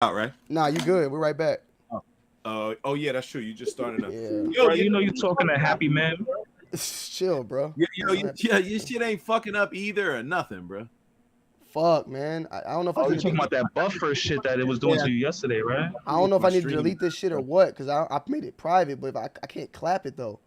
out, right? Nah, you good. We're right back. Oh yeah, that's true. You just started up. Yeah. Yo, Bro, you know you talking to happy men. Chill, bro. yeah, your shit ain't fucking up either or nothing, bro. Fuck, man. I don't know if I Oh, you need to. talking about that buffer shit that it was doing Yeah, to you yesterday, right? I don't know if my I need to stream. delete this shit or what, because I made it private, but if I can't clap it though.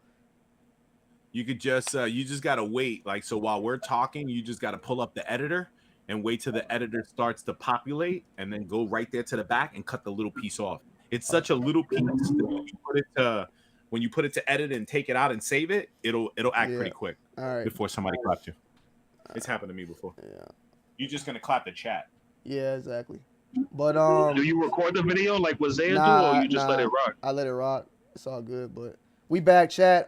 You could just you just gotta wait. Like so, while we're talking, you just gotta pull up the editor and wait till the editor starts to populate, and then go right there to the back and cut the little piece off. It's such a little piece that when you put it to edit and take it out and save it, it'll act Yeah. pretty quick All right. before somebody claps you. It's happened to me before. Yeah. You're just gonna clap the chat. Yeah, exactly. But Do you record the video like what Zaya do, or nah, you just let it rock? I let it rock. It's all good. But we back, chat.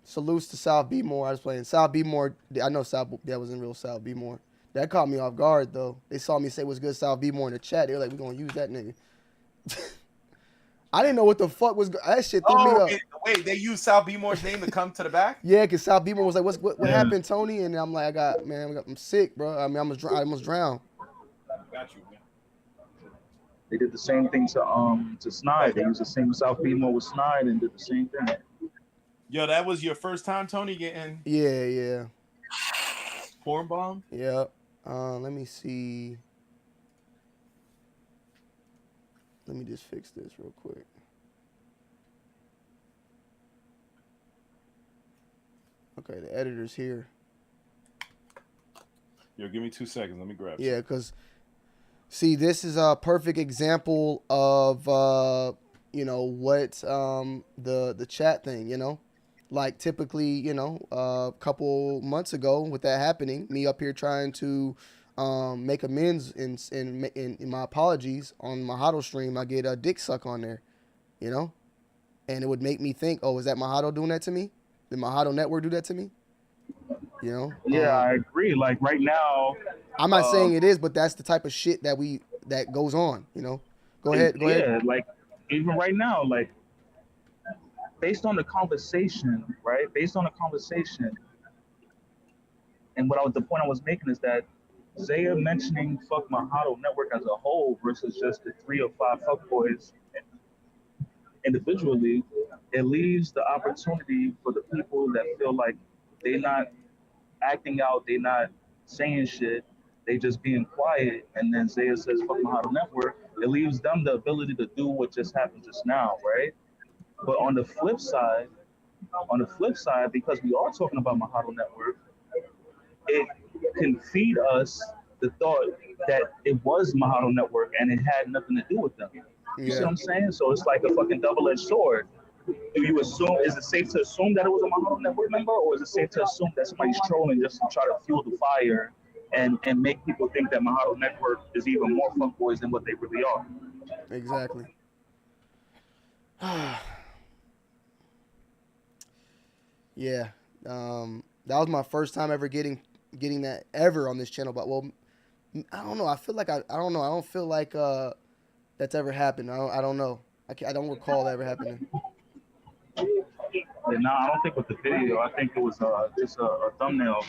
Salutes to South Beemore. I was playing South Beemore. I know South. That wasn't real South Beemore. That caught me off guard though. They saw me say what's good South Beemore in the chat. They were like, "We gonna use that nigga." I didn't know what the fuck was that shit threw me up. Wait, they used Sal Beemore's name to come to the back? Yeah, cause South Beemore was like, "What happened, Tony?" And I'm like, I'm sick, bro. I mean, I almost drowned." Got you, man. They did the same thing to Snide. They used the same South Beamer with Snide and did the same thing. Yo, that was your first time, Tony, getting Yeah. porn bomb? Yeah. Let me see. Let me just fix this real quick. Okay, the editor's here. Yo, give me 2 seconds. Let me grab. Yeah, because see, this is a perfect example of what the chat thing, like typically, a couple months ago with that happening, me up here trying to make amends in my apologies on Mojado stream, I get a dick suck on there, and it would make me think, oh, is that Mojado doing that to me? Did Mojado Network do that to me? Yeah, I agree. Like right now, I'm not saying it is, but that's the type of shit that goes on. Go ahead. Yeah, like even right now, like based on the conversation, right? Based on the conversation, and the point I was making is that Zaya mentioning fuck Mojado Network as a whole versus just the 3 or 5 fuckboys individually, it leaves the opportunity for the people that feel like they're not acting out, they're not saying shit, they just being quiet, and then Zaya says fuck Mojado Network, it leaves them the ability to do what just happened just now, right? But on the flip side, because we are talking about Mojado Network, it can feed us the thought that it was Mojado Network and it had nothing to do with them. You see what I'm saying? So it's like a fucking double-edged sword. Do you assume, is it safe to assume that it was a Mojado Network member, or is it safe to assume that somebody's trolling just to try to fuel the fire and make people think that Mojado Network is even more fuckboys than what they really are? Exactly. Yeah. That was my first time ever getting that ever on this channel. But I don't know. I feel like I don't know. I don't feel like that's ever happened. I don't know. I don't recall that ever happening. No, I don't think with the video. I think it was just a thumbnail,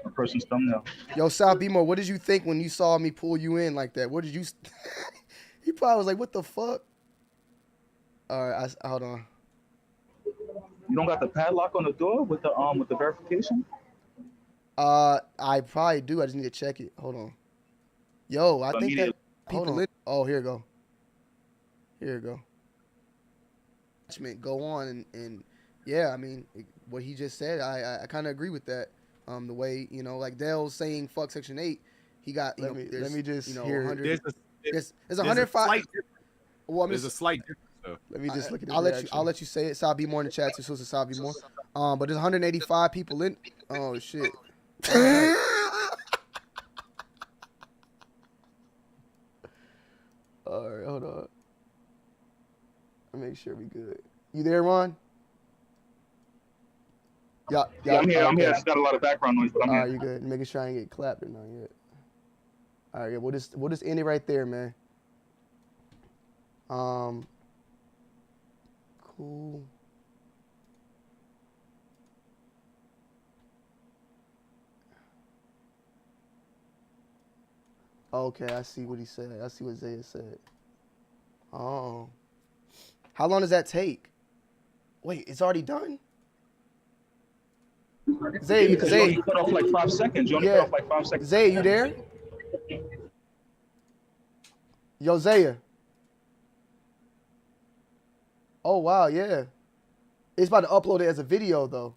a person's thumbnail. Yo, South Beemo, what did you think when you saw me pull you in like that? What did you? He probably was like, "What the fuck?" All right, hold on. You don't got the padlock on the door with the verification? I probably do. I just need to check it. Hold on. Yo, I think that. Hold on. Oh, here you go. Go on and yeah, I mean what he just said, I kind of agree with that. The way like Dale's saying fuck Section 8, he got let me just hear 100. There's 105. Well, there's a slight difference. So. Let me just look at it. I'll let you say it. Sal B more in the chat too. So it's Sal B more. But there's 185 people in. Oh shit. All right, hold on. I'll make sure we good. You there, Ron? Yeah, I'm here. I just got a lot of background noise, but I'm here. You good? Making sure I ain't get clapped or not yet. All right, yeah, we'll just end it right there, man. Cool. Okay, I see what he said. I see what Zaya said. Oh, how long does that take? Wait, it's already done. Yeah, Zay, because you Zay, only cut off like 5 seconds. You only cut yeah, off like 5 seconds. Zay, you there? Yo, Zaya. Oh wow, yeah. It's about to upload it as a video though.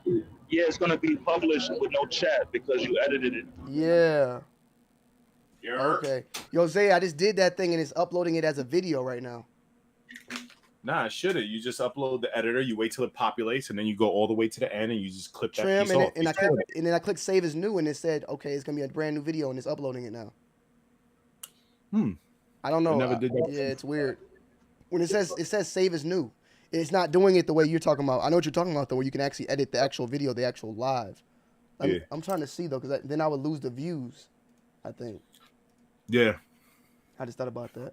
Yeah, it's gonna be published with no chat because you edited it. Yeah. Yeah. Okay. Yo, Zay, I just did that thing and it's uploading it as a video right now. Nah, it shouldn't. You just upload the editor, you wait till it populates, and then you go all the way to the end and you just clip that Trim piece and, off. and then I clicked save as new and it said, okay, it's gonna be a brand new video and it's uploading it now. I don't know. I never did that. Yeah, it's weird. When it says save as new, it's not doing it the way you're talking about. I know what you're talking about though, where you can actually edit the actual video, the actual live. Yeah. I'm trying to see though, because then I would lose the views. I think. Yeah. I just thought about that.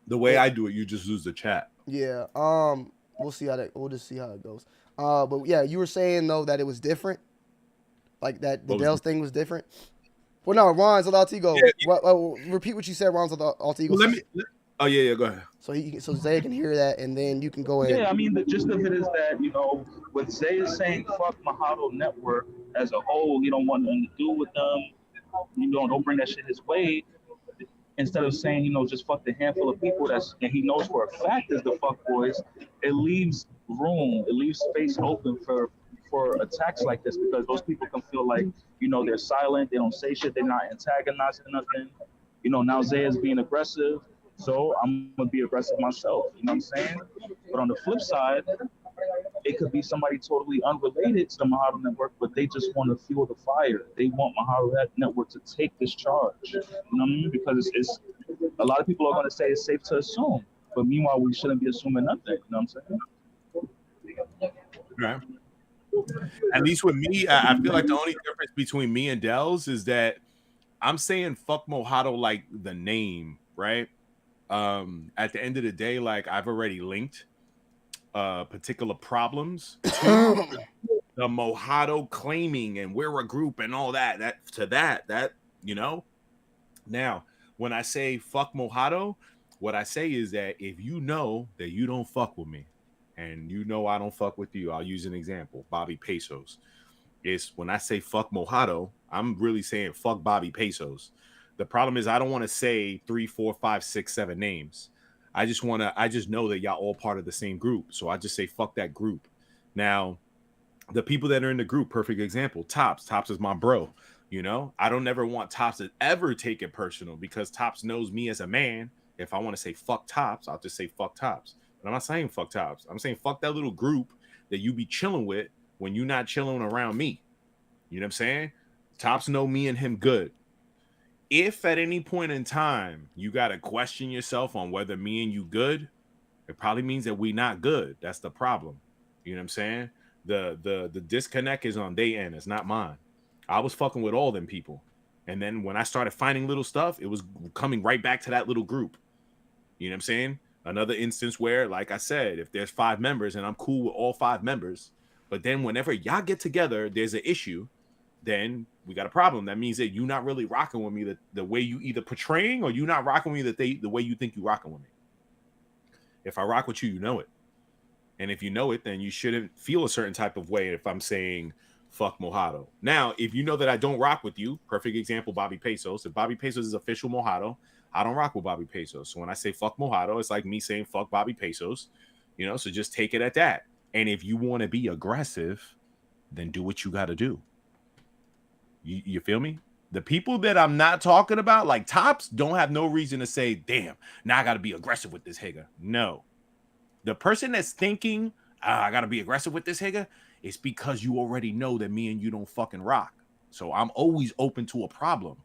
The way I do it, you just lose the chat. Yeah. We'll see how that. We'll just see how it goes. But yeah, you were saying though that it was different, like that the Dell's thing was different. Well, no, Ron's alter ego. Yeah. Repeat what you said. Ron's alter ego. Well, oh yeah, go ahead. So Zay can hear that, and then you can go ahead. Yeah, I mean, the gist of it is that, what Zay is saying, fuck Mojado Network as a whole. He don't want nothing to do with them. Don't bring that shit his way. Instead of saying, just fuck the handful of people and he knows for a fact is the fuck boys, it leaves space open for attacks like this, because those people can feel like, they're silent, they don't say shit, they're not antagonizing nothing. Now Zay is being aggressive, so I'm gonna be aggressive myself. You know what I'm saying? But on the flip side, it could be somebody totally unrelated to the Mojado Network, but they just want to fuel the fire. They want Mojado Network to take this charge. You know what I mean? Because it's a lot of people are going to say it's safe to assume, but meanwhile, we shouldn't be assuming nothing. You know what I'm saying? Right. At least with me, I feel like the only difference between me and Dells is that I'm saying fuck Mojado like the name, right? At the end of the day, like I've already linked particular problems to the Mojado claiming and we're a group and all that now when I say fuck Mojado, what I say is that if you know that you don't fuck with me and I don't fuck with you, I'll use an example. Bobby Pesos. Is when I say fuck Mojado, I'm really saying fuck Bobby Pesos. The problem is I don't want to say 3, 4, 5, 6, 7 names. I just know that y'all all part of the same group. So I just say, fuck that group. Now, the people that are in the group, perfect example, Tops. Tops is my bro. I don't ever want Tops to ever take it personal because Tops knows me as a man. If I want to say fuck Tops, I'll just say fuck Tops. But I'm not saying fuck Tops. I'm saying fuck that little group that you be chilling with when you're not chilling around me. You know what I'm saying? Tops know me and him good. If at any point in time you got to question yourself on whether me and you good, it probably means that we not good. That's the problem. You know what I'm saying? The disconnect is on their end. It's not mine. I was fucking with all them people. And then when I started finding little stuff, it was coming right back to that little group. You know what I'm saying? Another instance where, like I said, if there's 5 members and I'm cool with all 5 members, but then whenever y'all get together, there's an issue, then we got a problem. That means that you're not really rocking with me the way you either portraying, or you're not rocking with me the way you think you rocking with me. If I rock with you, you know it. And if you know it, then you shouldn't feel a certain type of way if I'm saying fuck Mojado. Now, if you know that I don't rock with you, perfect example, Bobby Pesos. If Bobby Pesos is official Mojado, I don't rock with Bobby Pesos. So when I say fuck Mojado, it's like me saying fuck Bobby Pesos. So just take it at that. And if you want to be aggressive, then do what you got to do. You feel me? The people that I'm not talking about, like Tops, don't have no reason to say, damn, now I got to be aggressive with this Higa. No. The person that's thinking, I got to be aggressive with this Higa, it's because you already know that me and you don't fucking rock. So I'm always open to a problem,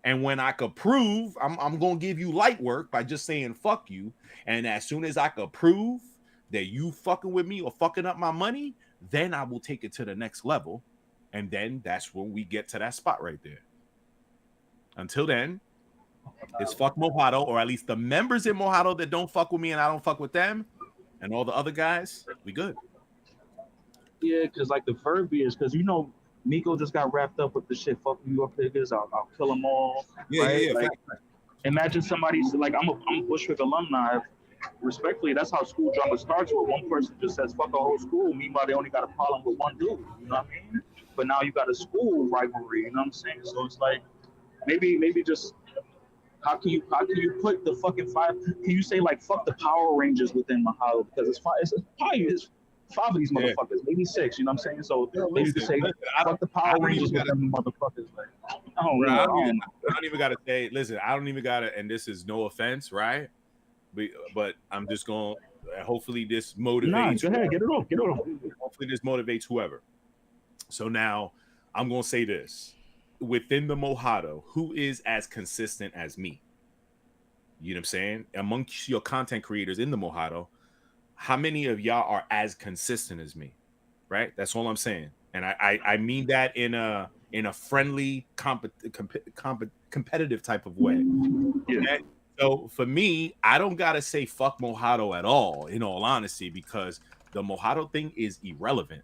And when I could prove, I'm going to give you light work by just saying fuck you. And as soon as I could prove that you fucking with me or fucking up my money, then I will take it to the next level. And then that's when we get to that spot right there. Until then, it's fuck Mojado, or at least the members in Mojado that don't fuck with me and I don't fuck with them, and all the other guys, we good. Yeah, because like the verbiage, because Miko just got wrapped up with the shit, fuck New York niggas, I'll kill them all. Yeah, right? yeah. Like, Imagine somebody's like, I'm a Bushwick alumni. Respectfully, that's how school drama starts. Where one person just says "fuck a whole school," meanwhile they only got a problem with one dude. You know what I mean? But now you got a school rivalry. You know what I'm saying? So it's like maybe just how can you put the fucking five? Can you say like fuck the Power Rangers within Mahalo because it's five of these Yeah. motherfuckers, maybe six. You know what I'm saying? So Yo, maybe you could say fuck the I Power don't even Rangers gotta, within the motherfuckers. Like I don't bro, know. I don't know. I don't even gotta say. Listen, I don't even gotta. And this is no offense, right? But I'm just going. Hopefully, this Nah, motivates. go ahead, get it off. Hopefully, this motivates whoever. So now I'm gonna say this: within the Mojado, who is as consistent as me? You know what I'm saying? Amongst your content creators in the Mojado, how many of y'all are as consistent as me? Right? That's all I'm saying. And I mean that in a friendly, competitive type of way. Yeah. Okay? So for me, I don't gotta say fuck Mojado at all, in all honesty, because the Mojado thing is irrelevant.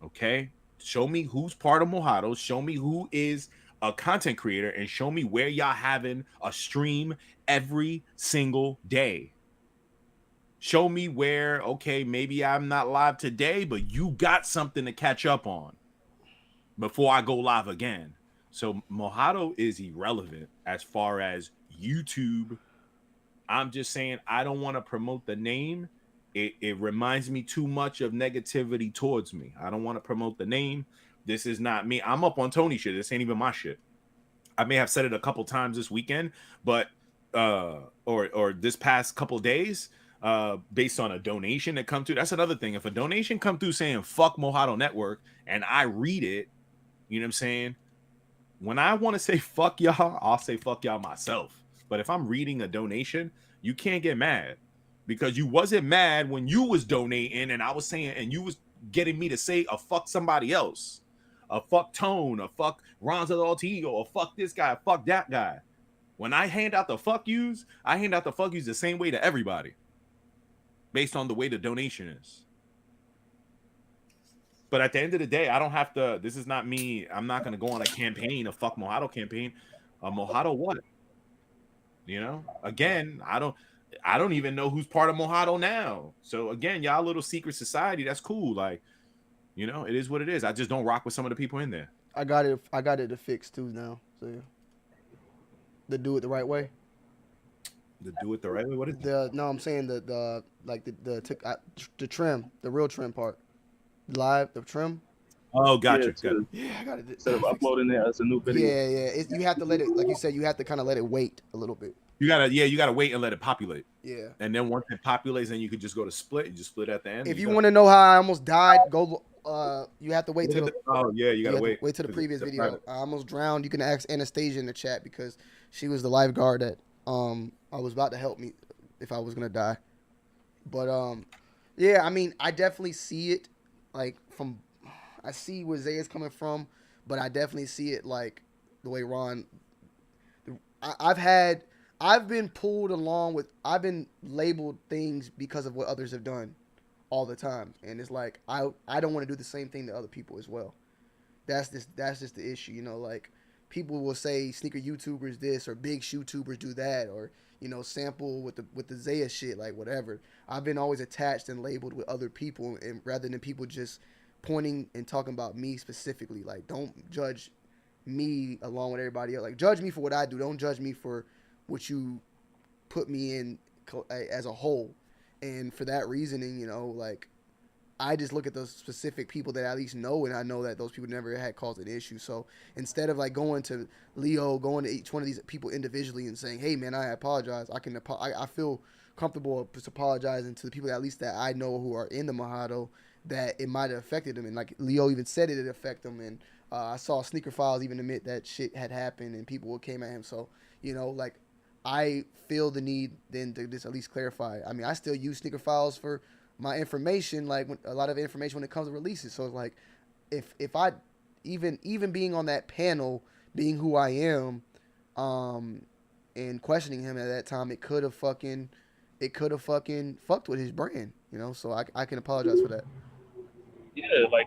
Okay? Show me who's part of Mojado, show me who is a content creator, and show me where y'all having a stream every single day. Show me where, okay, maybe I'm not live today, but you got something to catch up on before I go live again. So Mojado is irrelevant as far as YouTube. I'm just saying I don't want to promote the name. It reminds me too much of negativity towards me. I don't want to promote the name. This is not me. I'm up on Tony shit. This ain't even my shit. I may have said it a couple times this weekend, but or this past couple days, based on a donation that come through. That's another thing. If a donation come through saying fuck Mojado Network and I read it, you know what I'm saying? When I want to say fuck y'all, I'll say fuck y'all myself. But if I'm reading a donation, you can't get mad because you wasn't mad when you was donating and I was saying, and you was getting me to say a fuck somebody else, a fuck Tone, a fuck Ronzo Altigo, a fuck this guy, a fuck that guy. When I hand out the fuck yous, I hand out the fuck yous the same way to everybody based on the way the donation is. But at the end of the day, I don't have to. This is not me. I'm not going to go on a campaign, a fuck Mojado campaign. A Mojado what? You know? Again, I don't even know who's part of Mojado now. So again, y'all little secret society, that's cool. Like, you know, it is what it is. I just don't rock with some of the people in there. I got it to fix too now. So yeah. To do it the right way. To do it the right way. What is it? No, I'm saying the trim, the real trim part. Live, the trim. Oh, gotcha. Yeah, I got it. Instead of uploading it as a new video. Yeah. You have to let it, like you said, you have to kind of let it wait a little bit. You gotta wait and let it populate. Yeah. And then once it populates, then you could just go to split. You just split at the end. If you want to know how I almost died, go. You have to wait till. You gotta wait. Wait till the previous video. Private. I almost drowned. You can ask Anastasia in the chat because she was the lifeguard that I was about to help me if I was gonna die. But yeah, I mean, I definitely see it. Like I see where Zay is coming from, but I definitely see it like the way Ron. I've been pulled along with. I've been labeled things because of what others have done, all the time, and it's like I don't want to do the same thing to other people as well. That's just the issue, you know. Like people will say sneaker YouTubers this or big shoe tubers do that, or you know, sample with the Zaya shit, like whatever. I've been always attached and labeled with other people, and rather than people just pointing and talking about me specifically. Like, don't judge me along with everybody else. Like, judge me for what I do. Don't judge me for what you put me in as a whole. And for that reasoning, you know, like, I just look at those specific people that I at least know, and I know that those people never had caused an issue. So instead of like going to Leo, going to each one of these people individually and saying, "Hey, man, I apologize," I feel comfortable just apologizing to the people that at least that I know who are in the Mojado that it might have affected them. And like Leo even said it affect them. And I saw Sneaker Files even admit that shit had happened and people came at him. So, you know, like I feel the need then to just at least clarify. I mean, I still use Sneaker Files for my information, like a lot of information when it comes to releases. So it's like, if I even being on that panel, being who I am, and questioning him at that time, it could have fucking fucked with his brand, you know. So I can apologize for that. Yeah, like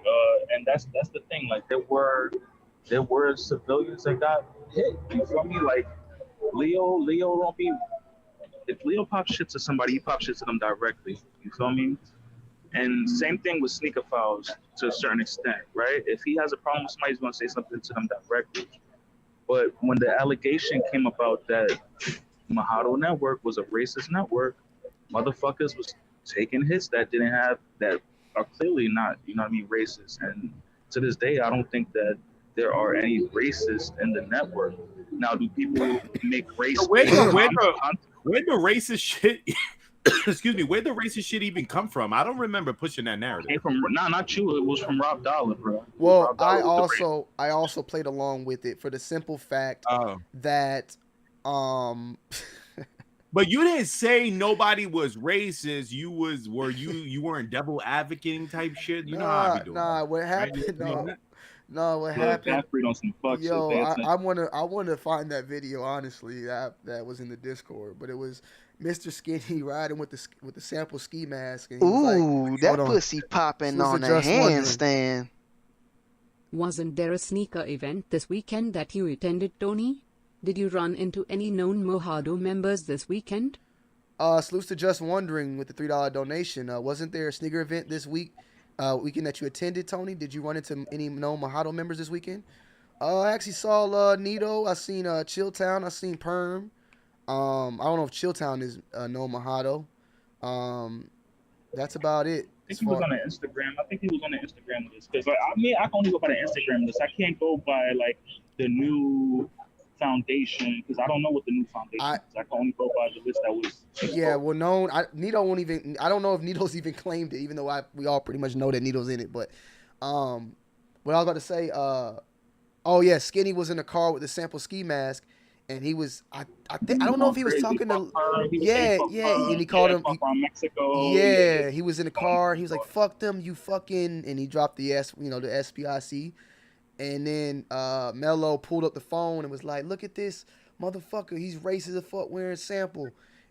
and that's the thing. Like there were civilians that got hit. You feel me? Like Leo don't be. If Leo pop shit to somebody, he pop shit to them directly. You feel me? And same thing with sneaker files to a certain extent, right? If he has a problem with somebody, he's gonna say something to them directly. But when the allegation came about that Mojado Network was a racist network, motherfuckers was taking hits that didn't have that are clearly not, you know what I mean, racist. And to this day, I don't think that there are any racists in the network. Now, do people make race? Where the racist shit? Excuse me. Where the racist shit even come from? I don't remember pushing that narrative. Came from not you. It was from Rob Dollar, bro. Well, Rob Dollar I also played along with it for the simple fact that But you didn't say nobody was racist. You weren't devil advocating type shit. You know how I be doing. Nah, what happened? No, what happened? On some fuck Yo, shit, I wanna find that video. Honestly, that was in the Discord, but it was Mr. Skinny riding with the sample ski mask. And ooh, that pussy popping on a handstand. Wasn't there a sneaker event this weekend that you attended, Tony? Did you run into any known Mojado members this weekend? Salutes to Just Wondering with the $3 donation. Wasn't there a sneaker event this weekend that you attended, Tony? Did you run into any known Mojado members this weekend? I actually saw Nito. I seen Chilltown. I seen Perm. I don't know if Chilltown is known Mojado. That's about it. I think he was on the Instagram. I think he was on the Instagram list because I can only go by the Instagram list. I can't go by like the new foundation because I don't know what the new foundation is. I can only go by the list that was. Yeah, well, known. Nito won't even. I don't know if Nito's even claimed it, even though we all pretty much know that Nito's in it. But what I was about to say. Oh yeah, Skinny was in the car with the sample ski mask, and he was. I don't know if he was talking to. Yeah, and he called him. Mexico. Yeah, he was in the car. He was like, "Fuck them, you fucking," and he dropped the the SPIC. And then Mello pulled up the phone and was like, "Look at this motherfucker. He's racist as fuck wearing sample."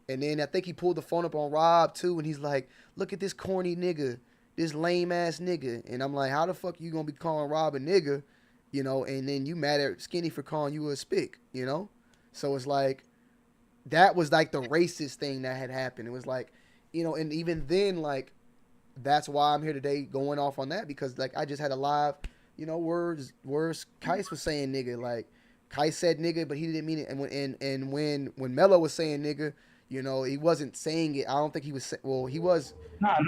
And then I think he pulled the phone up on Rob too, and he's like, "Look at this corny nigga, this lame ass nigga." And I'm like, "How the fuck you gonna be calling Rob a nigga?" And then you mad at Skinny for calling you a spick, So it's like that was like the racist thing that had happened. It was like, and even then, like, that's why I'm here today going off on that because like I just had a live. Words Kais was saying nigga, like Kais said nigga, but he didn't mean it. And when Mello was saying nigga, he wasn't saying it. I don't think he was. Well, he was. Not in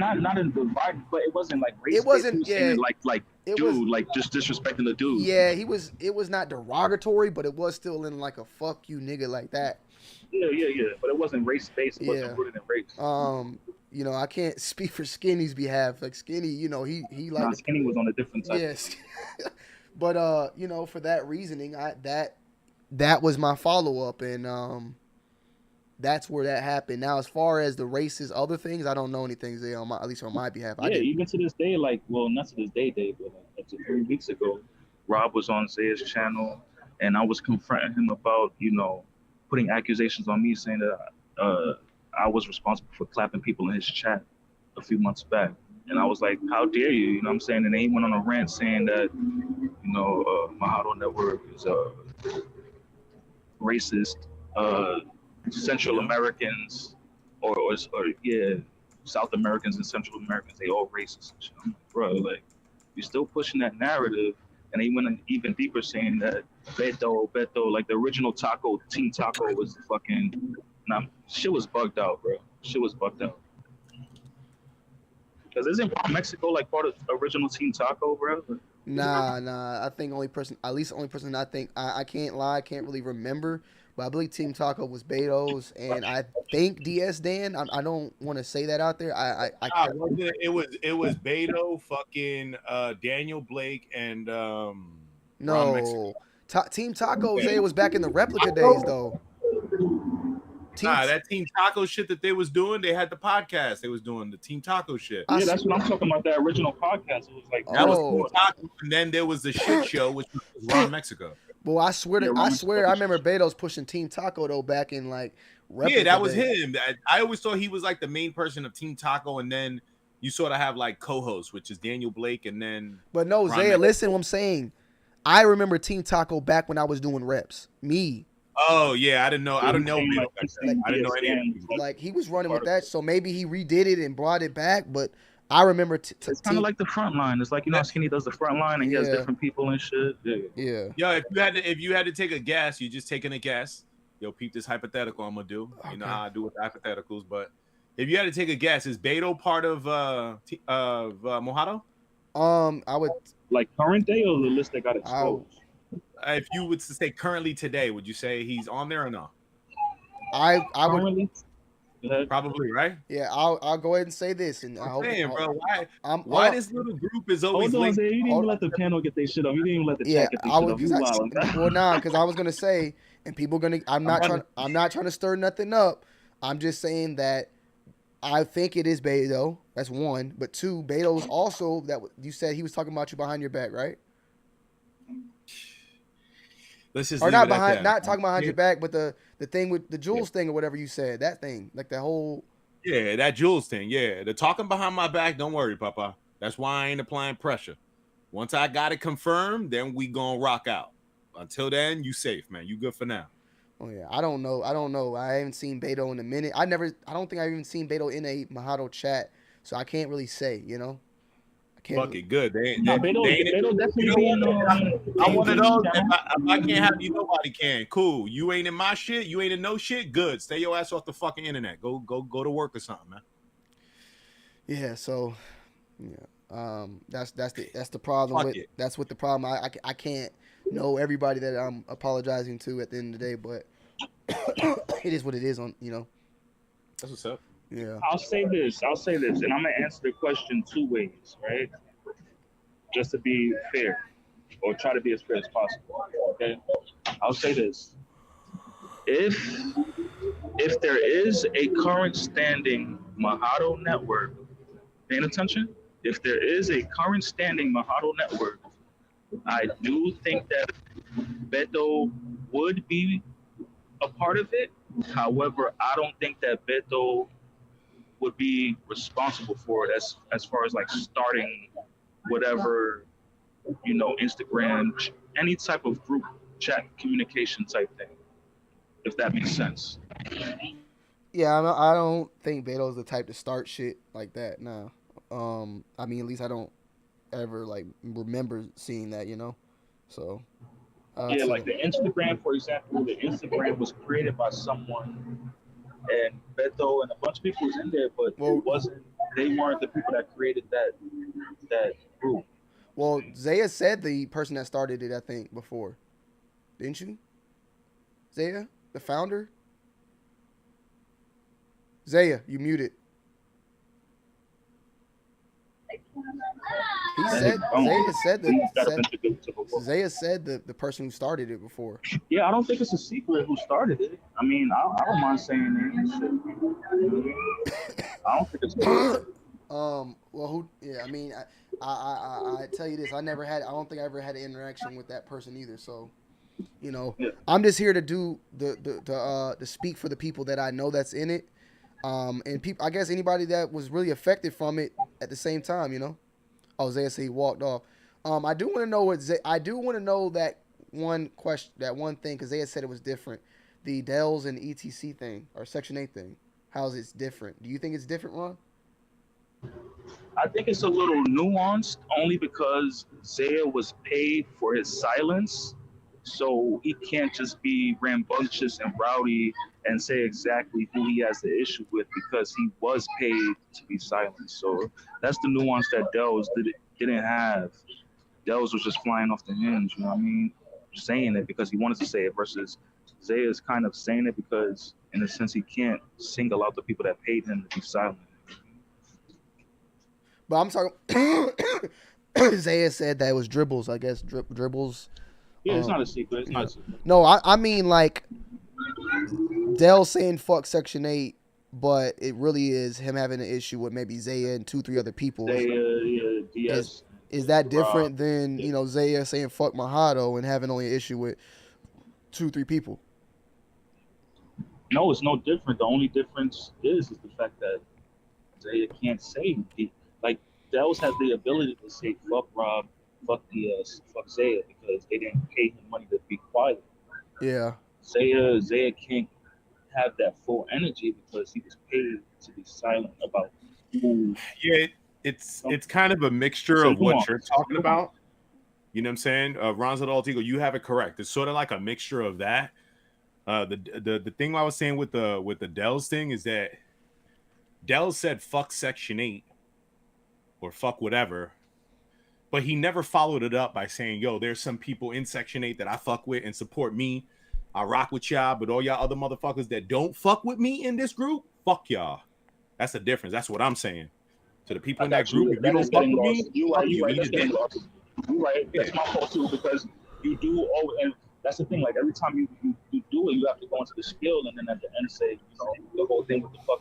the vibe, but it wasn't like racist. It wasn't. Yeah. Like dude, was, like just disrespecting the dude. Yeah, he was. It was not derogatory, but it was still in like a fuck you nigga like that. Yeah. But it wasn't race based. It wasn't rooted in race. I can't speak for Skinny's behalf. Like Skinny, he like Skinny was on a different side. Yes. But for that reasoning, that was my follow up, and that's where that happened. Now, as far as the racist other things, I don't know anything there at least on my behalf. Even to this day, not to this day, but up to 3 weeks ago, Rob was on Zay's channel, and I was confronting him about putting accusations on me, saying that I was responsible for clapping people in his chat a few months back. And I was like, how dare you? You know what I'm saying? And then he went on a rant saying that, Mojado Network is racist. Central Americans or South Americans and Central Americans, they all racist. I'm like, bro, like, you're still pushing that narrative. And he went even deeper saying that Beto, like the original Team Taco was fucking, shit was bugged out, bro. Shit was bugged out. Because isn't Mexico like part of original Team Taco, bro? Nah. I think the only person I think, I can't lie, I can't really remember, but I believe Team Taco was Beto's, and I think DS Dan. I don't want to say that out there. It was Beto, fucking Daniel Blake, and no. Team Taco it was back in the replica days though. That Team Taco shit that they was doing, they had the podcast. They was doing the Team Taco shit. Yeah, that's what I'm talking about. That original podcast. It was like that was Team Taco, and then there was the shit show, which was Ron Mexico. Well, I swear, I remember Beto's pushing Team Taco though back in like. Yeah, that was him. I always thought he was like the main person of Team Taco, and then you sort of have like co-hosts, which is Daniel Blake, and then. But no, Zaya, listen, what I'm saying. I remember Team Taco back when I was doing reps. Me. Oh yeah, I didn't know. I didn't know. Like, I didn't know any of scans, it. Like he was running with that, so maybe he redid it and brought it back. But I remember it's kind of like the front line. It's like, you know, Skinny does the front line and he has different people and shit. Yeah. Yo, if you had to take a guess, you just taking a guess. Yo, peep this hypothetical I'm gonna do. You know how I do with hypotheticals, but if you had to take a guess, is Beto part of Mojado? I would like current day or the list that got exposed. If you would say currently today, would you say he's on there or no? I Currently? would probably, right? Yeah, I'll go ahead and say this, and I hope. Saying, bro, why this little group is always Hold on, linked? you didn't even let the panel get their shit off. You didn't even let the chat get their shit off. You wild. Well, nah, because I was gonna say, and people gonna. I'm not trying to stir nothing up. I'm just saying that I think it is Beto. That's one, but two, Beto's also that you said he was talking about you behind your back, right? Let's just or not behind, not talking behind your back, but the thing with the Jules thing or whatever you said, that thing, like the whole. Yeah, that Jules thing. Yeah, the talking behind my back. Don't worry, Papa. That's why I ain't applying pressure. Once I got it confirmed, then we gonna rock out. Until then, you safe, man. You good for now. Oh yeah, I don't know. I haven't seen Beto in a minute. I don't think I've even seen Beto in a Mojado chat, so I can't really say. You know. Fuck it, good. Beto definitely being I'm one of those. If I can't have you, nobody can. Cool. You ain't in my shit. You ain't in no shit. Good. Stay your ass off the fucking internet. Go to work or something, man. Yeah. So, yeah. That's the problem. Fuck it. That's what the problem. I can't know everybody that I'm apologizing to at the end of the day, but it is what it is. That's what's up. Yeah. I'll say this, and I'm gonna answer the question two ways, right? Just to be fair, or try to be as fair as possible. Okay. I'll say this: if there is a current standing Mojado network, paying attention. If there is a current standing Mojado network, I do think that Beto would be a part of it. However, I don't think that Beto would be responsible for it as far as like starting whatever, Instagram, any type of group chat communication type thing, if that makes sense. Yeah, I don't think Beto's the type to start shit like that. No. I mean, at least I don't ever like remember seeing that, So. Yeah, like the Instagram, for example, the Instagram was created by someone, and Beto and a bunch of people was in there, but they weren't the people that created that group. Well, Zaya said the person that started it, I think, before. Didn't you? Zaya, the founder? Zaya, you muted. Zaya said the person who started it before. Yeah, I don't think it's a secret who started it. I mean, I don't mind saying that. I don't think it's good. Well, who? Yeah, I mean, I tell you this, I don't think I ever had an interaction with that person either. So, I'm just here to do the speak for the people that I know that's in it, and people. I guess anybody that was really affected from it at the same time, Oh, Zaya said he walked off. I do want to know I do want to know that one question, that one thing, because Zaya said it was different. The Dells and ETC thing or Section 8 thing. How's it different? Do you think it's different, Ron? I think it's a little nuanced, only because Zaya was paid for his silence, so he can't just be rambunctious and rowdy and say exactly who he has the issue with, because he was paid to be silent. So that's the nuance that Dells didn't have. Dells was just flying off the hinge, you know what I mean? Saying it because he wanted to say it, versus Zaya's kind of saying it because, in a sense, he can't single out the people that paid him to be silent. But I'm talking. Zaya said that it was dribbles. I guess dribbles. Yeah, it's not a secret. It's not a secret. No, I mean like Dell saying fuck Section 8, but it really is him having an issue with maybe Zaya and 2-3 other people. DS. Is that different than Zaya saying fuck Mojado and having only an issue with 2-3 people? No, it's no different. The only difference is the fact that Zaya can't say like Dells has the ability to say fuck Rob, fuck DS, fuck Zaya, because they didn't pay him money to be quiet. Yeah. Zaya can't have that full energy because he was paid to be silent about who. Yeah, it's kind of a mixture Say of what nuance. you're talking about. You know what I'm saying? Ronzo Altigo, you have it correct. It's sort of like a mixture of that. The thing I was saying with the Dells thing is that Dell said fuck Section 8 or fuck whatever, but he never followed it up by saying, yo, there's some people in Section 8 that I fuck with and support me. I rock with y'all, but all y'all other motherfuckers that don't fuck with me in this group, fuck y'all. That's the difference. That's what I'm saying. To the people in that group, if you don't fuck with me, you right. That's getting lost. You right. That's my fault too, because you do always, and that's the thing. Like every time you do it, you have to go into the spiel, and then at the end say, the whole thing with the fuck.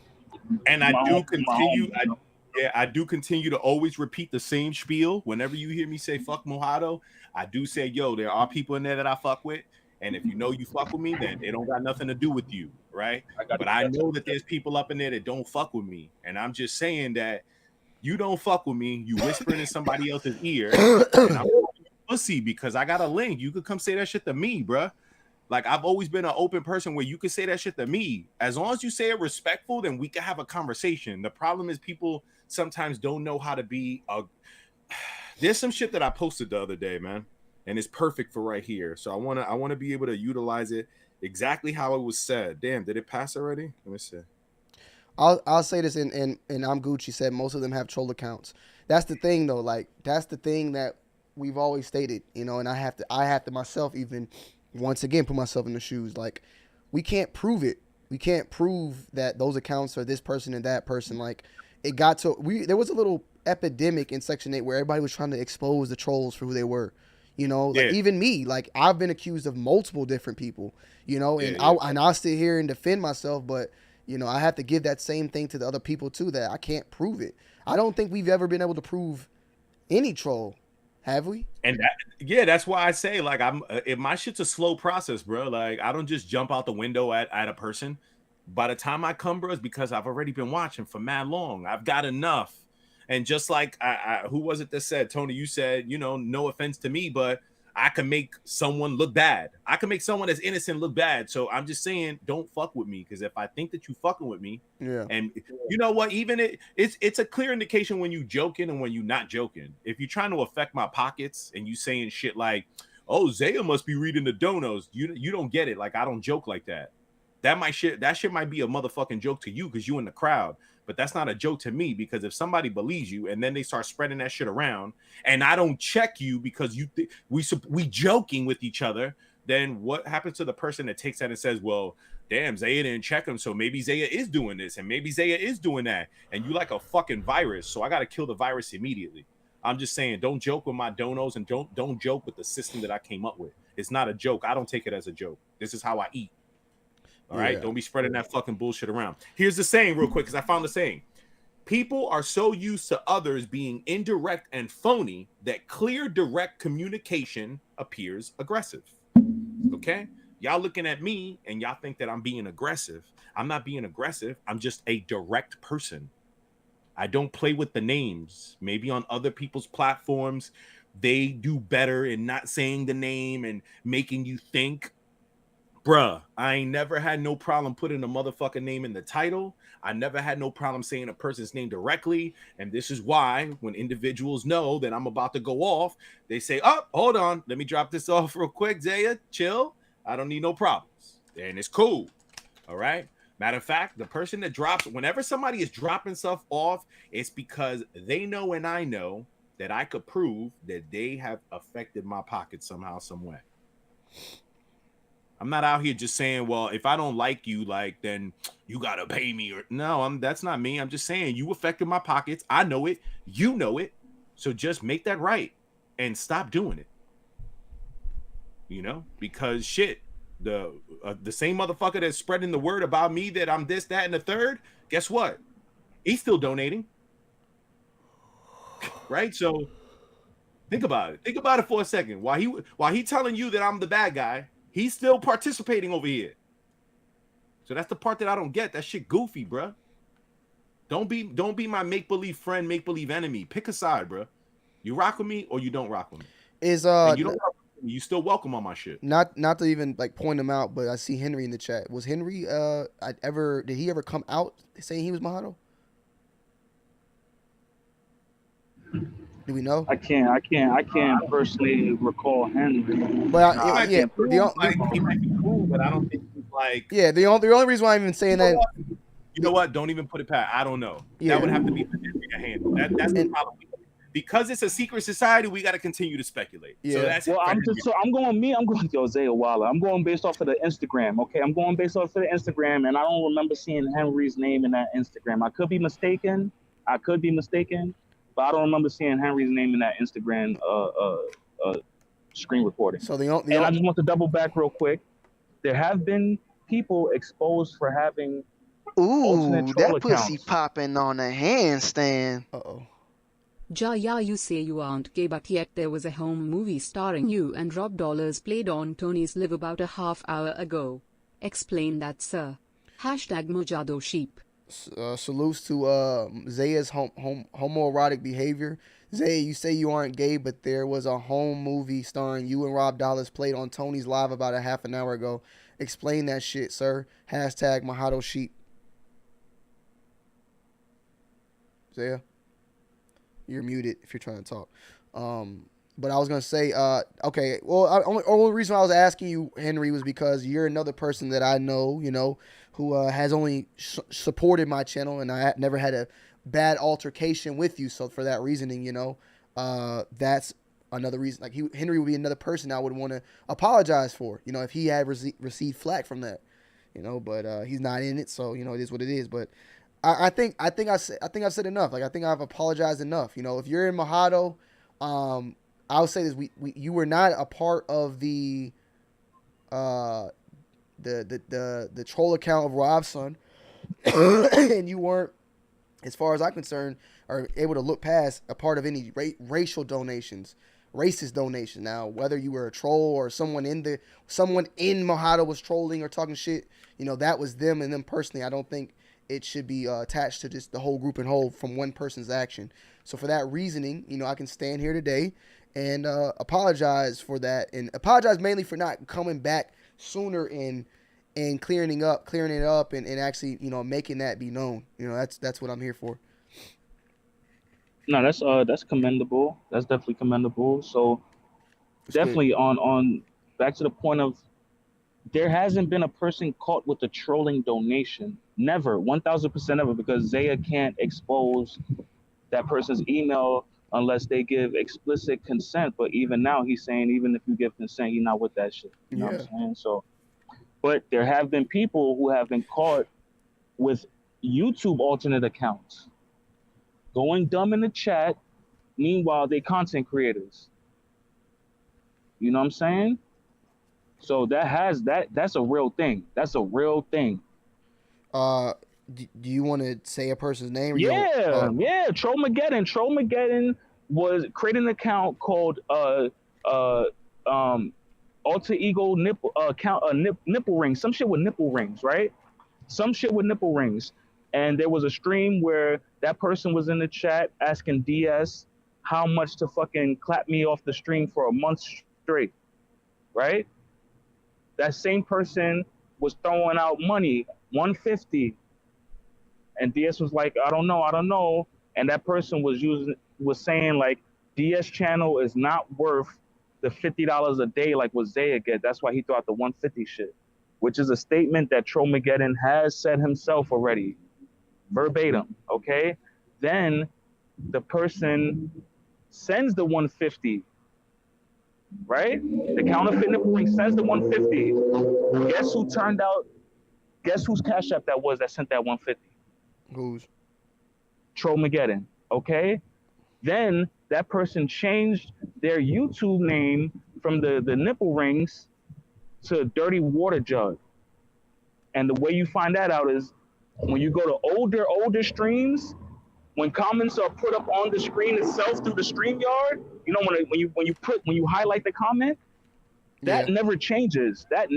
And I do continue. I do continue to always repeat the same spiel. Whenever you hear me say fuck Mojado, I do say, yo, there are people in there that I fuck with. And if you know you fuck with me, then it don't got nothing to do with you, right? But I know that there's people up in there that don't fuck with me. And I'm just saying that you don't fuck with me. You whispering in somebody else's ear. And I'm pussy because I got a link. You could come say that shit to me, bruh. Like, I've always been an open person where you can say that shit to me. As long as you say it respectful, then we can have a conversation. The problem is people sometimes don't know how to be There's some shit that I posted the other day, man, and it's perfect for right here. So I wanna be able to utilize it exactly how it was said. Damn, did it pass already? Let me see. I'll say this, and I'm Gucci said most of them have troll accounts. That's the thing though. Like, that's the thing that we've always stated, and I have to myself even once again put myself in the shoes. Like, we can't prove it. We can't prove that those accounts are this person and that person. Like, it got to there was a little epidemic in Section 8 where everybody was trying to expose the trolls for who they were. Like, even me, like, I've been accused of multiple different people, and I sit here and defend myself, but I have to give that same thing to the other people too, that I can't prove it. I don't think we've ever been able to prove any troll. Have we? And that's why I say, like, if my shit's a slow process, bro. Like, I don't just jump out the window at a person. By the time I come, bro, it's because I've already been watching for mad long. I've got enough. And just like who was it that said, Tony, you said, no offense to me, but I can make someone look bad. I can make someone that's innocent look bad. So I'm just saying, don't fuck with me, because if I think that you fucking with me, and you know what, even it's a clear indication when you joking and when you not joking. If you're trying to affect my pockets and you saying shit like, oh, Zaya must be reading the donos, you don't get it. Like, I don't joke like that. That shit might be a motherfucking joke to you because you in the crowd. But that's not a joke to me, because if somebody believes you and then they start spreading that shit around and I don't check you because we joking with each other, then what happens to the person that takes that and says, well, damn, Zaya didn't check him, so maybe Zaya is doing this and maybe Zaya is doing that, and you like a fucking virus, so I got to kill the virus immediately. I'm just saying, don't joke with my donos, and don't joke with the system that I came up with. It's not a joke. I don't take it as a joke. This is how I eat. All right, don't be spreading that fucking bullshit around. Here's the saying real quick, because I found the saying. People are so used to others being indirect and phony that clear, direct communication appears aggressive. Okay? Y'all looking at me and y'all think that I'm being aggressive. I'm not being aggressive. I'm just a direct person. I don't play with the names. Maybe on other people's platforms, they do better in not saying the name and making you think. Bruh, I ain't never had no problem putting a motherfucking name in the title. I never had no problem saying a person's name directly. And this is why when individuals know that I'm about to go off, they say, oh, hold on. Let me drop this off real quick, Zaya. Chill. I don't need no problems. And it's cool. All right? Matter of fact, the person that drops, whenever somebody is dropping stuff off, it's because they know and I know that I could prove that they have affected my pocket somehow, some way. I'm not out here just saying, well, if I don't like you, like, then you got to pay me. Or no, that's not me. I'm just saying you affected my pockets. I know it. You know it. So just make that right and stop doing it. Because shit, the same motherfucker that's spreading the word about me that I'm this, that, and the third, guess what? He's still donating. Right? So think about it. Think about it for a second. While he telling you that I'm the bad guy, he's still participating over here. So that's the part that I don't get. That shit goofy, bro. Don't be my make-believe friend, make-believe enemy. Pick a side, bro. You rock with me or you don't rock with me. Is and you don't You still welcome on my shit. Not to even like point him out, but I see Henry in the chat. Was Henry did he ever come out saying he was Mojado? Do we know? I can't personally recall Henry. But He might be cool, but I don't think he's like. Yeah, the only reason why I'm even saying that. You know what? Don't even put it past. I don't know. Yeah. That would have to be a handle. That's the problem. Because it's a secret society, we got to continue to speculate. Yeah. So that's I'm going Zaya Walla. I'm going based off of the Instagram. Okay, I'm going based off of the Instagram, and I don't remember seeing Henry's name in that Instagram. I could be mistaken, but I don't remember seeing Henry's name in that Instagram screen recording. So I just want to double back real quick. There have been people exposed for having Ooh, that pussy accounts. popping on a handstand. Uh-oh. Jaya, you say you aren't gay, but yet there was a home movie starring you and Rob Dollars played on Tony's Live about a half hour ago. Explain that, sir. #Mojado sheep. Salutes to Zaya's homoerotic behavior. Zaya, you say you aren't gay, but there was a home movie starring you and Rob Dollars played on Tony's Live about a half an hour ago. Explain that shit, sir. #Mojado sheep. Zaya, you're muted if you're trying to talk. But I was gonna say, okay. Well, only reason I was asking you, Henry, was because you're another person that I know, who has only supported my channel, and I never had a bad altercation with you. So for that reasoning, that's another reason. Like Henry would be another person I would want to apologize for, if he had received flack from that, But he's not in it, so it is what it is. But I think I've said enough. Like I think I've apologized enough. If you're in Mojado, I'll say this: you were not a part of the troll account of Rob's son, and you weren't, as far as I'm concerned, are able to look past a part of any racist donations. Now, whether you were a troll or someone in Mojado was trolling or talking shit, that was them and them personally. I don't think it should be attached to just the whole group and whole from one person's action. So for that reasoning, I can stand here today and apologize for that, and apologize mainly for not coming back sooner and clearing it up and actually, making that be known. That's what I'm here for. No, that's commendable. That's definitely commendable. So definitely on back to the point of, there hasn't been a person caught with a trolling donation. Never, 1000% ever, because Zaya can't expose that person's email unless they give explicit consent. But even now, he's saying even if you give consent, you're not with that shit. You know what I'm saying? So, but there have been people who have been caught with YouTube alternate accounts, going dumb in the chat. Meanwhile, they content creators. You know what I'm saying? So that's a real thing. That's a real thing. Do you want to say a person's name? Or yeah. Trollmageddon was creating an account called alter ego nipple nipple rings. Some shit with nipple rings, right? And there was a stream where that person was in the chat asking DS how much to fucking clap me off the stream for a month straight, right? That same person was throwing out money, $150, and DS was like, I don't know, and that person was saying like, DS channel is not worth the $50 a day like what Zaya get. That's why he threw out the $150 shit, which is a statement that Trollmageddon has said himself already, verbatim. Okay, then the person sends the $150. Right? The counterfeit nipple ring sends the $150. Guess whose Cash App that was that sent that $150? Whose? Trollmageddon. Okay? Then that person changed their YouTube name from the nipple rings to Dirty Water Jug. And the way you find that out is when you go to older streams, when comments are put up on the screen itself through the StreamYard, when you highlight the comment, that never changes. But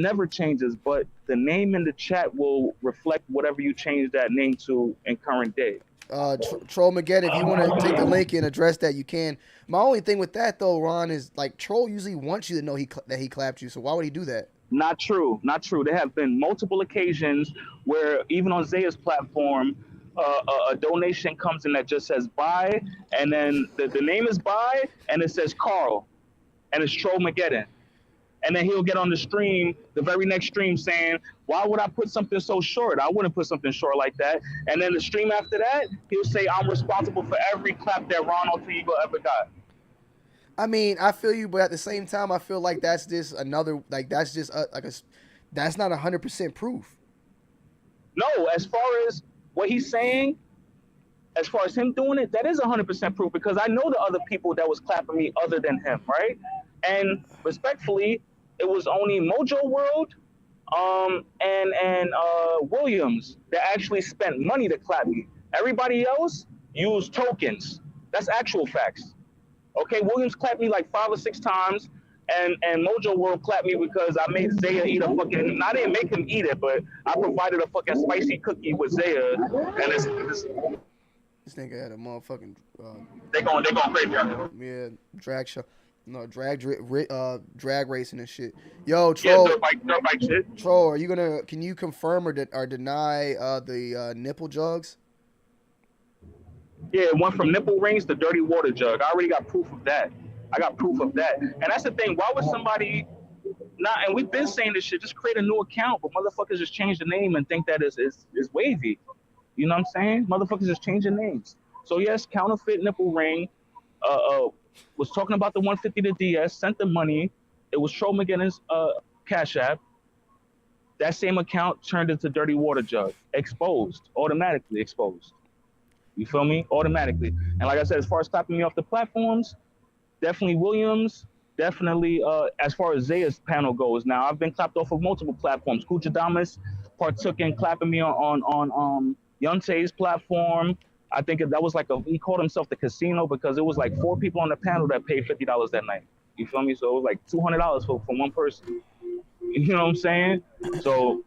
the name in the chat will reflect whatever you change that name to in current day. Troll Mageddon, if you want to take the link and address that, you can. My only thing with that though, Ron, is like Troll usually wants you to know that he clapped you. So why would he do that? Not true. Not true. There have been multiple occasions where even on Zaya's platform, a donation comes in that just says "buy," and then the name is "buy," and it says Carl, and it's Troll Mageddon. And then he'll get on the stream, the very next stream, saying, "Why would I put something so short? I wouldn't put something short like that." And then the stream after that, he'll say, "I'm responsible for every clap that Ron Alter Ego ever got." I mean, I feel you, but at the same time, I feel like that's just another, like that's just that's not 100% proof. No, as far as what he's saying, as far as him doing it, that is 100% proof, because I know the other people that was clapping me other than him, right? And respectfully, it was only Mojo World and Williams that actually spent money to clap me. Everybody else used tokens. That's actual facts. Okay, Williams clapped me like 5 or 6 times, and Mojo World clapped me because I made Zaya eat a fucking, I didn't make him eat it, but I provided a fucking spicy cookie with Zaya, and it's This nigga had a motherfucking they going crazy. yeah, drag show. No, drag racing and shit. Yo, Troll. Yeah, dirt bike shit. Troll, can you confirm or deny the nipple jugs? Yeah, it went from nipple rings to dirty water jug. I already got proof of that. And that's the thing. Why would somebody not? And we've been saying this shit. Just create a new account, but motherfuckers just change the name and think that is wavy. You know what I'm saying? Motherfuckers just change their names. So yes, counterfeit nipple ring. Was talking about the 150 to DS. Sent the money. It was Troll Mageddon's Cash App. That same account turned into dirty water jug. Exposed. Automatically exposed. You feel me? Automatically. And like I said, as far as clapping me off the platforms, definitely Williams. Definitely as far as Zaya's panel goes. Now, I've been clapped off of multiple platforms. Kuchadamas partook in clapping me on Yunte's platform. I think that was he called himself the casino because it was like 4 people on the panel that paid $50 that night. You feel me? So it was like $200 for one person. You know what I'm saying? So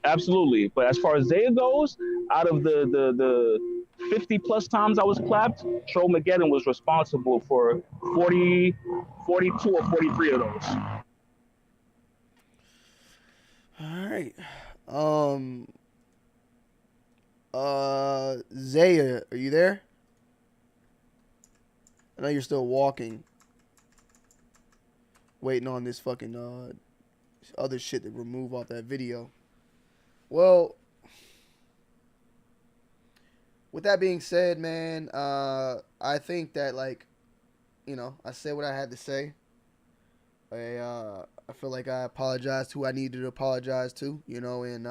absolutely. But as far as Zaya goes, out of the 50 plus times I was clapped, Troll Mageddon was responsible for 40, 42 or 43 of those. All right. Zaya, are you there? I know you're still walking. Waiting on this fucking other shit to remove off that video. Well, with that being said, man, I think that, like, you know, I said what I had to say. I feel like I apologized to who I needed to apologize to, you know, and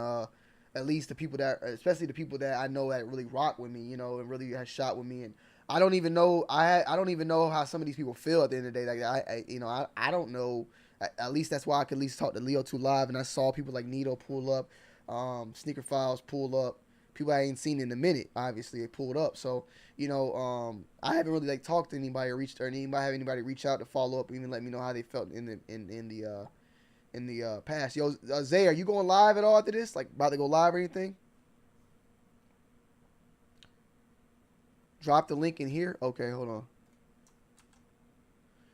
at least the people that, especially the people that I know that really rock with me, you know, and really has shot with me. And I don't even know, I don't even know how some of these people feel at the end of the day. Like I don't know. At least that's why I could at least talk to Leo 2 Live, and I saw people like Nito pull up, Sneaker Files pull up. People I ain't seen in a minute, obviously, they pulled up. So, you know, I haven't really like talked to anybody or have anybody reach out to follow up, or even let me know how they felt in the past. Yo, Zay, are you going live at all after this? Like about to go live or anything? Drop the link in here. Okay, hold on.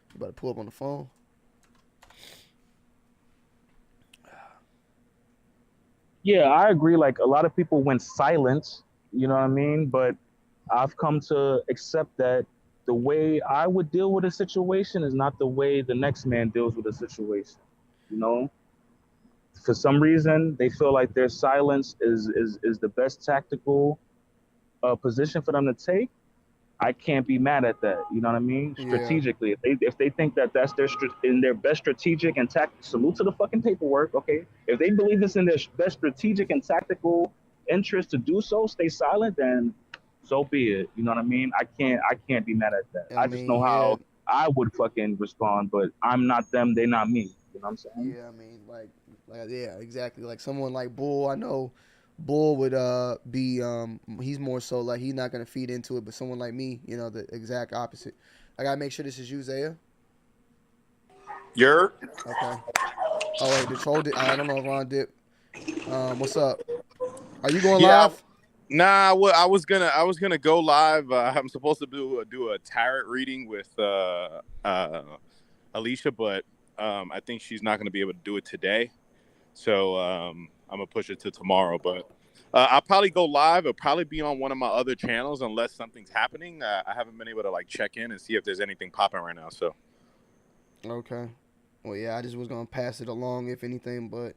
You about to pull up on the phone. Yeah, I agree. Like, a lot of people went silent, you know what I mean? But I've come to accept that the way I would deal with a situation is not the way the next man deals with a situation, you know? For some reason, they feel like their silence is the best tactical position for them to take. I can't be mad at that. You know what I mean? Yeah. Strategically, if they think that that's in their best strategic and salute to the fucking paperwork. Okay, if they believe it's in their best strategic and tactical interest to do so, stay silent, then so be it. You know what I mean? I can't be mad at that. I just know how I would fucking respond, but I'm not them, they not me. You know what I'm saying? Yeah, I mean, like yeah, exactly. Like someone like Bull, I know Bull would be he's more so like he's not gonna feed into it, but someone like me, you know, the exact opposite. I gotta make sure this is you, Zaya. You're okay. Oh wait, the troll did. I don't know if Ron did. What's up? Are you going live? Nah, well, I was gonna go live. I'm supposed to do a tarot reading with Alicia, but I think she's not gonna be able to do it today. So I'm gonna push it to tomorrow. But I'll probably go live. It'll probably be on one of my other channels unless something's happening. I haven't been able to like check in and see if there's anything popping right now. So Okay. Well, yeah, I just was gonna pass it along if anything, but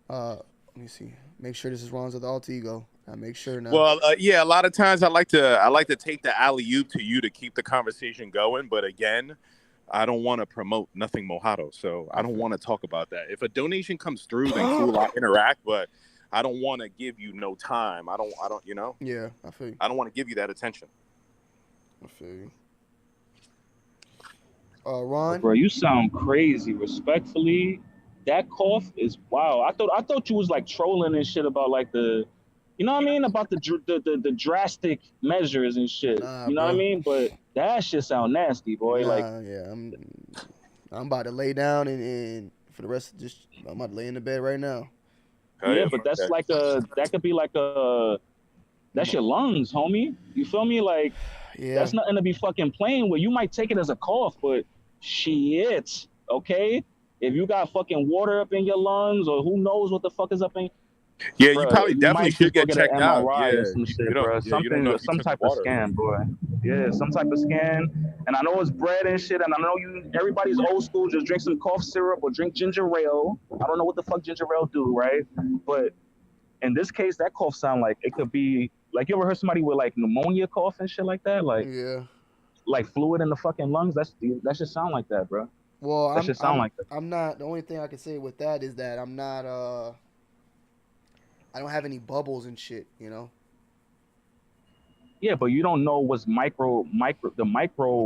let me see. Make sure this is Ron's with the alter ego. I make sure now. well, yeah, a lot of times I like to take the alley-oop to you to keep the conversation going. But again, I don't want to promote nothing Mojado, so I don't want to talk about that. If a donation comes through, then cool, I'll interact. But I don't want to give you no time. I don't, Yeah, I feel you. I don't want to give you that attention. I feel you. Ron? Bro, you sound crazy. Respectfully, that cough is wow. I thought you was like trolling and shit about like the, you know what I mean, about the drastic measures and shit. Nah, you know bro. what I mean? But that shit sound nasty, boy. Nah, Like, yeah, I'm about to lay down and for the rest, I'm about to lay in the bed right now. yeah, but that's like that could be like that's your lungs, homie. You feel me? Like, Yeah. that's nothing to be fucking playing with. You might take it as a cough, but shit, okay? If you got fucking water up in your lungs or who knows what the fuck is up in, Yeah, bro, you probably definitely might should just get go checked an out. MRI Yeah, or some shit, you don't, bro. yeah, you don't know if you Some took the type of water. scan, boy. Yeah, some type of scan. And I know it's bread and shit. And I know everybody's old school. Just drink some cough syrup or drink ginger ale. I don't know what the fuck ginger ale do, right? But in this case, that cough sound like it could be like, you ever heard somebody with like pneumonia cough and shit like that? Like, Yeah. like fluid in the fucking lungs. That should sound like that, bro. Well, That should sound like that. I'm not. The only thing I can say with that is that I'm not. I don't have any bubbles and shit. Yeah, but you don't know what's the microcosms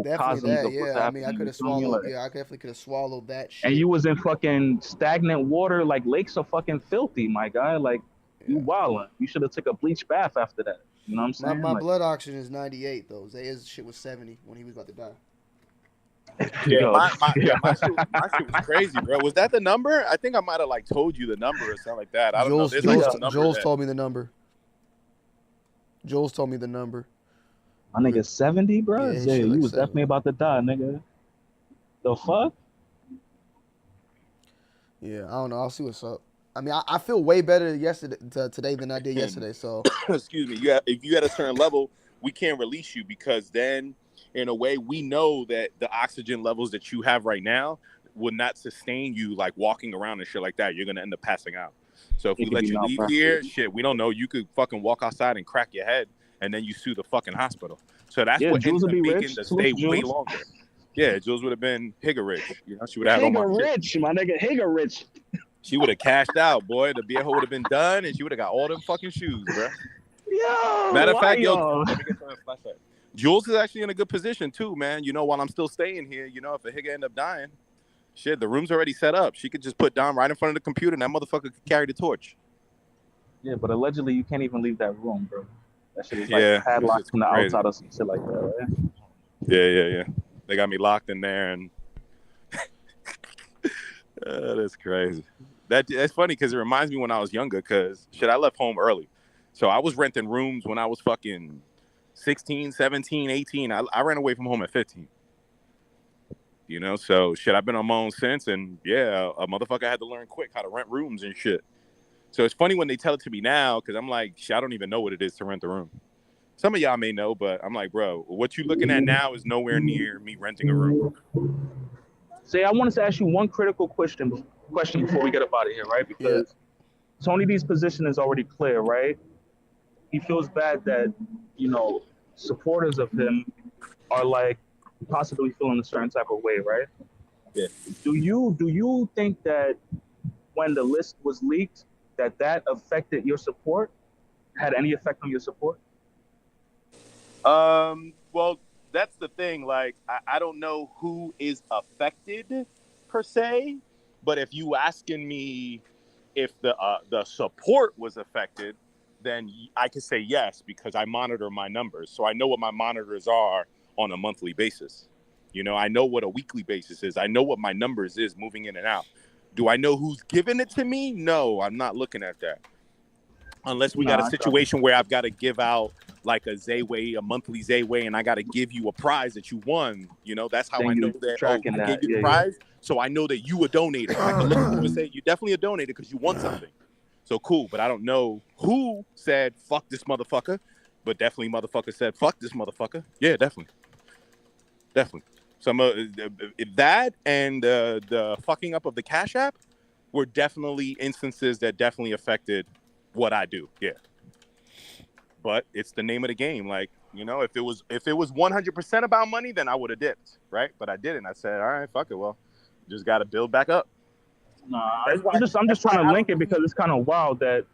Definitely that. of what's Yeah, I happening. mean, I could have You feel me? swallowed. Like, Yeah, I definitely could have swallowed that shit. and you was in fucking stagnant water. Like, lakes are fucking filthy, my guy. Like, you wildin'. You should have took a bleach bath after that. You know what I'm saying? My Like, blood oxygen is 98 though. Zaya's shit was 70 when he was about to die. Yeah, yo, my shit was crazy, bro. Was that the number? I think I might have like told you the number or something like that. I don't know. There's like some number Jules that- told me the number. Jules told me the number. my nigga 70, bro. Yeah, Yeah, shit you like was 70. definitely about to die, nigga. The fuck? Yeah, I don't know. I'll see what's up. I mean, I feel way better today than I did yesterday. So excuse me. If you at a certain level, we can't release you because then, in a way, we know that the oxygen levels that you have right now would not sustain you like walking around and shit like that. You're gonna end up passing out. So if we let you leave here, shit, we don't know. You could fucking walk outside and crack your head, and then you sue the fucking hospital. So that's what ends up making the stay way longer. Yeah, Jules would have been Higa rich. You know, she would have had all my rich, my nigga. Higa rich. She would have cashed out, boy. The beer would have been done, and she would have got all them fucking shoes, bro. Yo, Matter of fact, yo, let me get some flashlight. Jules is actually in a good position too, man. You know, while I'm still staying here, you know, if a Higa end up dying, shit, the room's already set up. She could just put Dom right in front of the computer, and that motherfucker could carry the torch. Yeah, but allegedly you can't even leave that room, bro. That shit is like padlocked from the outside or some shit like that, right? Yeah. They got me locked in there, and that's crazy. That's funny because it reminds me when I was younger. Because shit, I left home early, so I was renting rooms when I was fucking 16, 17, 18. I ran away from home at 15. You know, so shit, I've been on my own since, and yeah, a motherfucker had to learn quick how to rent rooms and shit. So it's funny when they tell it to me now because I'm like, shit, I don't even know what it is to rent a room. Some of y'all may know, but I'm like, bro, what you looking at now is nowhere near me renting a room. Say, I wanted to ask you one critical question before we get up out of here, right? Because Tony D's position is already clear, right? He feels bad that, you know, supporters of him are like possibly feeling a certain type of way, right? Yeah. Do you think that when the list was leaked, that affected your support? Had any effect on your support? Well, that's the thing. Like, I don't know who is affected per se, but if you asking me if the support was affected, then I could say yes because I monitor my numbers, so I know what my monitors are on a monthly basis. You know, I know what a weekly basis is. I know what my numbers is moving in and out. Do I know who's giving it to me? No, I'm not looking at that. Unless we got a situation where I've got to give out like a Zayway, a monthly Zayway, and I got to give you a prize that you won. You know, that's how Then I know you that tracking I that. gave you the prize, so I know that you a donator. I can look at you and say you definitely a donator because you won something. So cool, but I don't know who said fuck this motherfucker, but definitely motherfucker said fuck this motherfucker. Yeah, definitely. Some that and the fucking up of the Cash App were definitely instances that definitely affected what I do. Yeah. But it's the name of the game. Like, you know, if it was 100% about money, then I would have dipped, right? But I didn't. I said, all right, fuck it. Well, just got to build back up. Nah, I'm just trying to link it because it's kind of wild that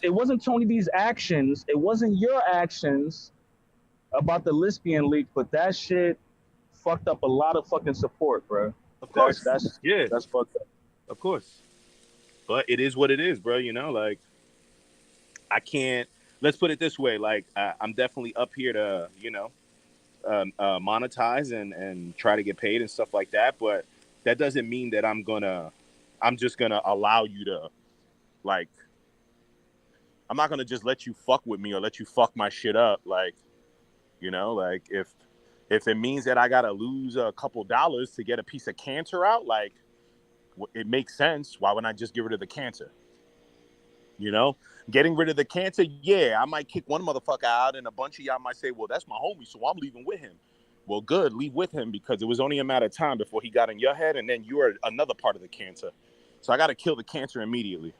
it wasn't Tony B's actions, it wasn't your actions about the list being leaked, but that shit fucked up a lot of fucking support, bro. Of course, that's fucked up. Of course, but it is what it is, bro. You know, like I can't. Let's put it this way: like I'm definitely up here to, you know, monetize and try to get paid and stuff like that, but that doesn't mean that I'm just gonna allow you to, like, I'm not gonna just let you fuck with me or let you fuck my shit up. Like, you know, like if it means that I gotta lose a couple dollars to get a piece of cancer out, like, it makes sense. Why wouldn't I just get rid of the cancer? You know, getting rid of the cancer, yeah, I might kick one motherfucker out, and a bunch of y'all might say, well, that's my homie, so I'm leaving with him. Well, good, leave with him, because it was only a matter of time before he got in your head, and then you are another part of the cancer. So I got to kill the cancer immediately,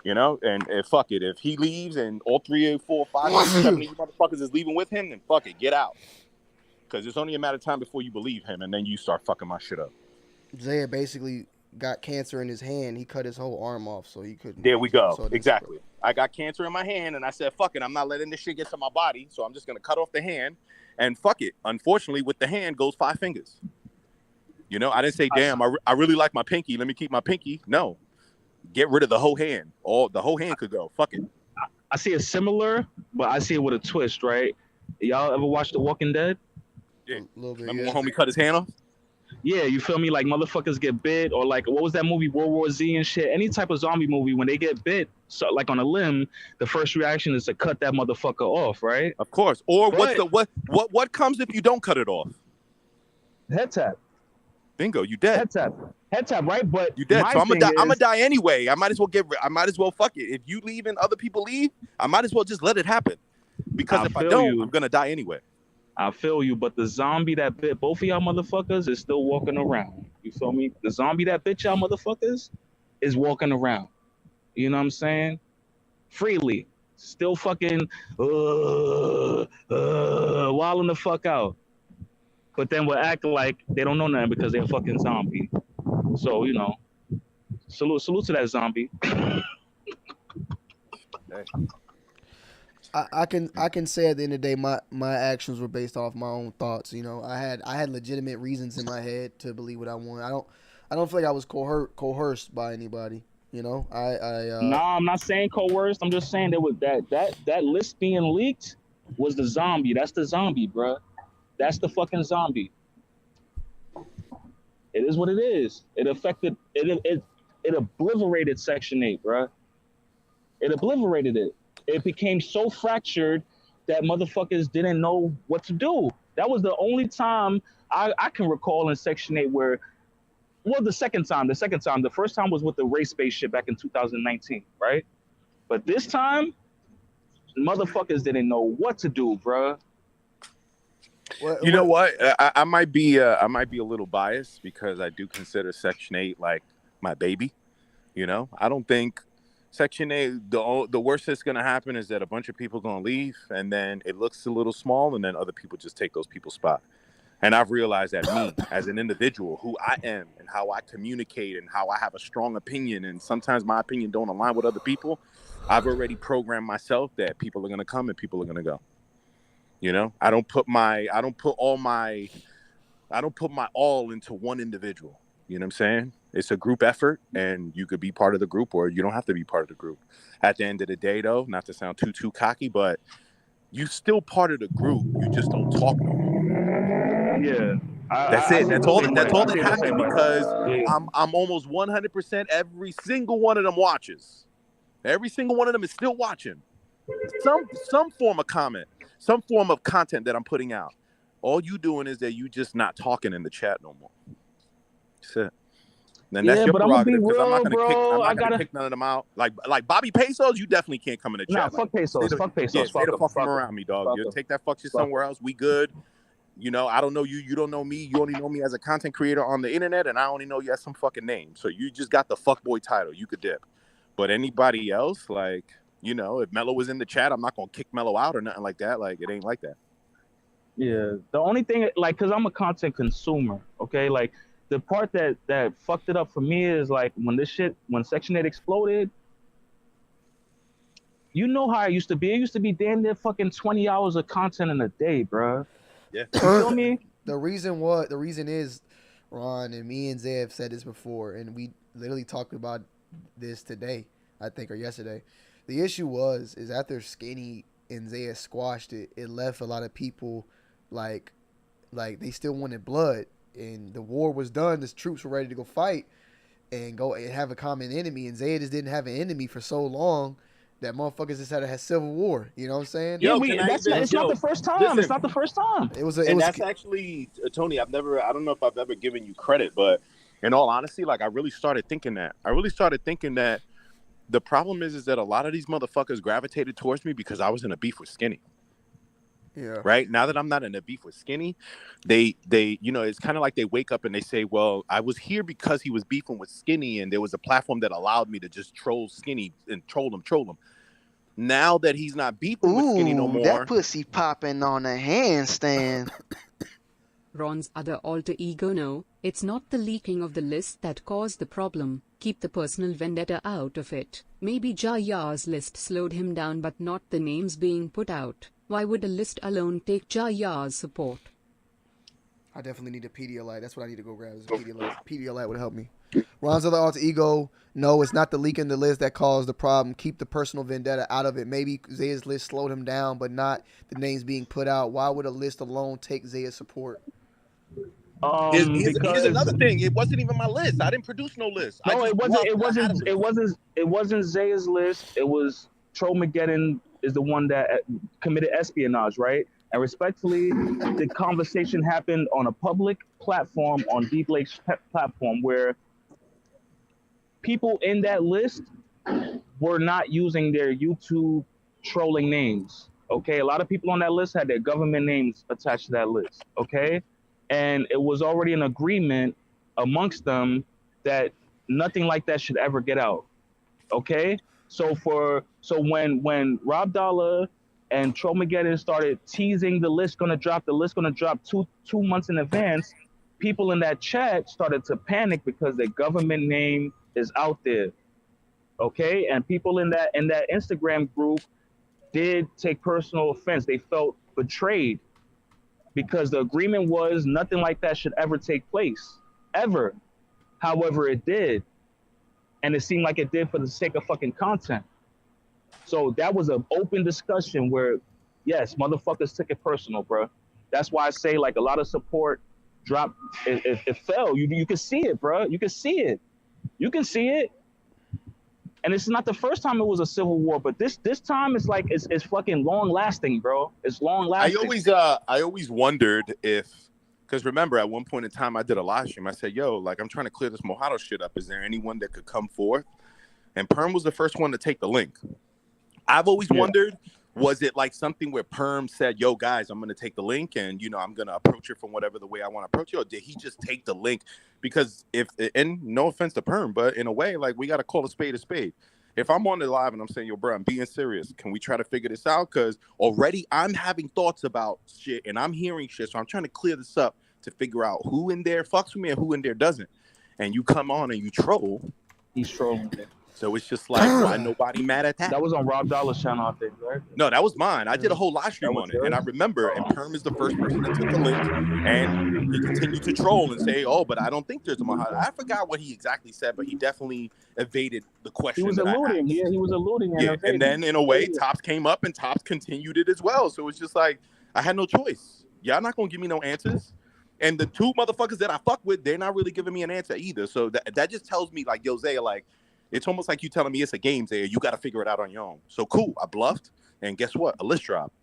you know? And fuck it, if he leaves and all 3, 4, 5, 6, 7 of you motherfuckers is leaving with him, then fuck it, get out. Because it's only a matter of time before you believe him, and then you start fucking my shit up. Zaya basically got cancer in his hand. He cut his whole arm off, so he couldn't. There we go. So exactly. I got cancer in my hand, and I said, fuck it, I'm not letting this shit get to my body, so I'm just going to cut off the hand. And fuck it. Unfortunately, with the hand goes 5 fingers. You know, I didn't say, damn, I really like my pinky. Let me keep my pinky. No. Get rid of the whole hand. The whole hand could go. Fuck it. I see it similar, but I see it with a twist, right? Y'all ever watch The Walking Dead? Yeah. A little bit, Remember when homie cut his hand off? Yeah, you feel me? Like motherfuckers get bit, or like what was that movie, World War Z and shit? Any type of zombie movie, when they get bit, so like on a limb, the first reaction is to cut that motherfucker off, right? Of course. Or Right. what comes if you don't cut it off? Head tap. Bingo, you dead. Head tap, right? But You dead. my So I'm thing gonna is- die anyway. I might as well fuck it. If you leave and other people leave, I might as well just let it happen. Because if I don't, I'm gonna die anyway. I feel you, but the zombie that bit both of y'all motherfuckers is still walking around. You feel me? The zombie that bit y'all motherfuckers is walking around. You know what I'm saying? Freely. Still fucking wilding the fuck out. But then we'll act like they don't know nothing because they're a fucking zombie. So, you know, salute to that zombie. I can say at the end of the day, my actions were based off my own thoughts. You know, I had legitimate reasons in my head to believe what I wanted. I don't feel like I was coerced by anybody. You know, Nah, I'm not saying coerced. I'm just saying that list being leaked was the zombie. That's the zombie, bruh. That's the fucking zombie. It is what it is. It affected it obliterated Section 8, bruh. It obliterated it. It became so fractured that motherfuckers didn't know what to do. That was the only time I can recall in Section 8 where, well, the second time. The first time was with the race-based shit back in 2019, right? But this time, motherfuckers didn't know what to do, bruh. You know what? I might be a little biased because I do consider Section 8 like my baby. You know, I don't think Section 8, the worst that's going to happen is that a bunch of people going to leave, and then it looks a little small, and then other people just take those people's spot. And I've realized that me, as an individual, who I am and how I communicate and how I have a strong opinion, and sometimes my opinion don't align with other people, I've already programmed myself that people are going to come and people are going to go. You know, I don't put my all into one individual. You know what I'm saying? It's a group effort, and you could be part of the group or you don't have to be part of the group. At the end of the day, though, not to sound too cocky, but you still part of the group. You just don't talk no more. Yeah. That's it. That's all that happened because I'm almost 100% every single one of them watches. Every single one of them is still watching. Some form of comment, some form of content that I'm putting out. All you doing is that you just not talking in the chat no more. That's it. Then that's your prerogative, because I'm not gonna kick none of them out. Like Bobby Pesos, you definitely can't come in the chat. Nah, fuck Pesos. Fuck Pesos. Yeah, stay the fuck from him. around me, dog. You take that fuck shit somewhere else. We good. You know, I don't know you. You don't know me. You only know me as a content creator on the internet, and I only know you as some fucking name. So you just got the fuckboy title. You could dip. But anybody else, like, you know, if Mello was in the chat, I'm not gonna kick Mello out or nothing like that. Like, it ain't like that. Yeah. The only thing, like, cause I'm a content consumer. Okay, like. The part that fucked it up for me is like when Section 8 exploded, you know how it used to be. It used to be damn near fucking 20 hours of content in a day, bro. Yeah. You feel me? The reason is, Ron and me and Zay have said this before, and we literally talked about this today, I think, or yesterday. The issue is after Skinny and Zay squashed it, it left a lot of people like they still wanted blood. And the war was done. The troops were ready to go fight and go and have a common enemy. And Zay just didn't have an enemy for so long that motherfuckers just had to have civil war. You know what I'm saying? Yeah, it's not the first time. Listen, it's not the first time. That's actually, Tony, I don't know if I've ever given you credit, but in all honesty, like, I really started thinking that. The problem is that a lot of these motherfuckers gravitated towards me because I was in a beef with Skinny. Yeah. Right now that I'm not in a beef with Skinny, they you know, it's kind of like they wake up and they say, well, I was here because he was beefing with Skinny, and there was a platform that allowed me to just troll Skinny and troll him. Now that he's not beefing with Skinny no more, that pussy popping on a handstand. Ron's other alter ego. No, it's not the leaking of the list that caused the problem. Keep the personal vendetta out of it. Maybe Jaya's list slowed him down, but not the names being put out. Why would a list alone take Jaya's support? I definitely need a Pedialyte. That's what I need to go grab. Is a Pedialyte. Pedialyte would help me. Ron's other alter ego. No, it's not the leak in the list that caused the problem. Keep the personal vendetta out of it. Maybe Zaya's list slowed him down, but not the names being put out. Why would a list alone take Zaya's support? Here's another thing. It wasn't even my list. I didn't produce no list. No, it wasn't Zaya's list. It was Trollmageddon is the one that committed espionage, right? And respectfully, the conversation happened on a public platform, on Deep Lake's platform, where people in that list were not using their YouTube trolling names. Okay, a lot of people on that list had their government names attached to that list. Okay, and it was already an agreement amongst them that nothing like that should ever get out. Okay, so when Rob Dollar and Trollmageddon started teasing the list gonna drop two months in advance, people in that chat started to panic because their government name is out there. Okay, and people in that Instagram group did take personal offense. They felt betrayed because the agreement was nothing like that should ever take place, ever. However, it did. And it seemed like it did for the sake of fucking content. So that was an open discussion where, yes, motherfuckers took it personal, bro. That's why I say, like, a lot of support dropped. It fell. You can see it, bro. You can see it. You can see it. And it's not the first time it was a civil war, but this time it's like it's fucking long lasting, bro. It's long lasting. I always wondered if, because remember at one point in time I did a live stream. I said, yo, like, I'm trying to clear this Mojado shit up. Is there anyone that could come forth? And Perm was the first one to take the link. I've always wondered, was it like something where Perm said, yo, guys, I'm going to take the link and, you know, I'm going to approach it from whatever the way I want to approach it? Or did he just take the link? Because and no offense to Perm, but in a way, like, we got to call a spade a spade. If I'm on the live and I'm saying, yo, bro, I'm being serious, can we try to figure this out? Because already I'm having thoughts about shit and I'm hearing shit. So I'm trying to clear this up to figure out who in there fucks with me and who in there doesn't. And you come on and you troll. He's trolling. So it's just like, why nobody mad at that? That was on Rob Dollar's channel, I think, right? No, that was mine. I did a whole live stream on it. And I remember, and Perm is the first person that took the link. And he continued to troll and say, oh, but I don't think there's a Mojado. I forgot what he exactly said, but he definitely evaded the question. He was alluding. Yeah, he was alluding. Yeah, and then in a way, Tops came up and Tops continued it as well. So it's just like, I had no choice. Y'all not going to give me no answers. And the two motherfuckers that I fuck with, they're not really giving me an answer either. So that just tells me, like, yo, Zay, like, It's almost like you telling me it's a game there. You got to figure it out on your own. So cool. I bluffed. And guess what? A list dropped.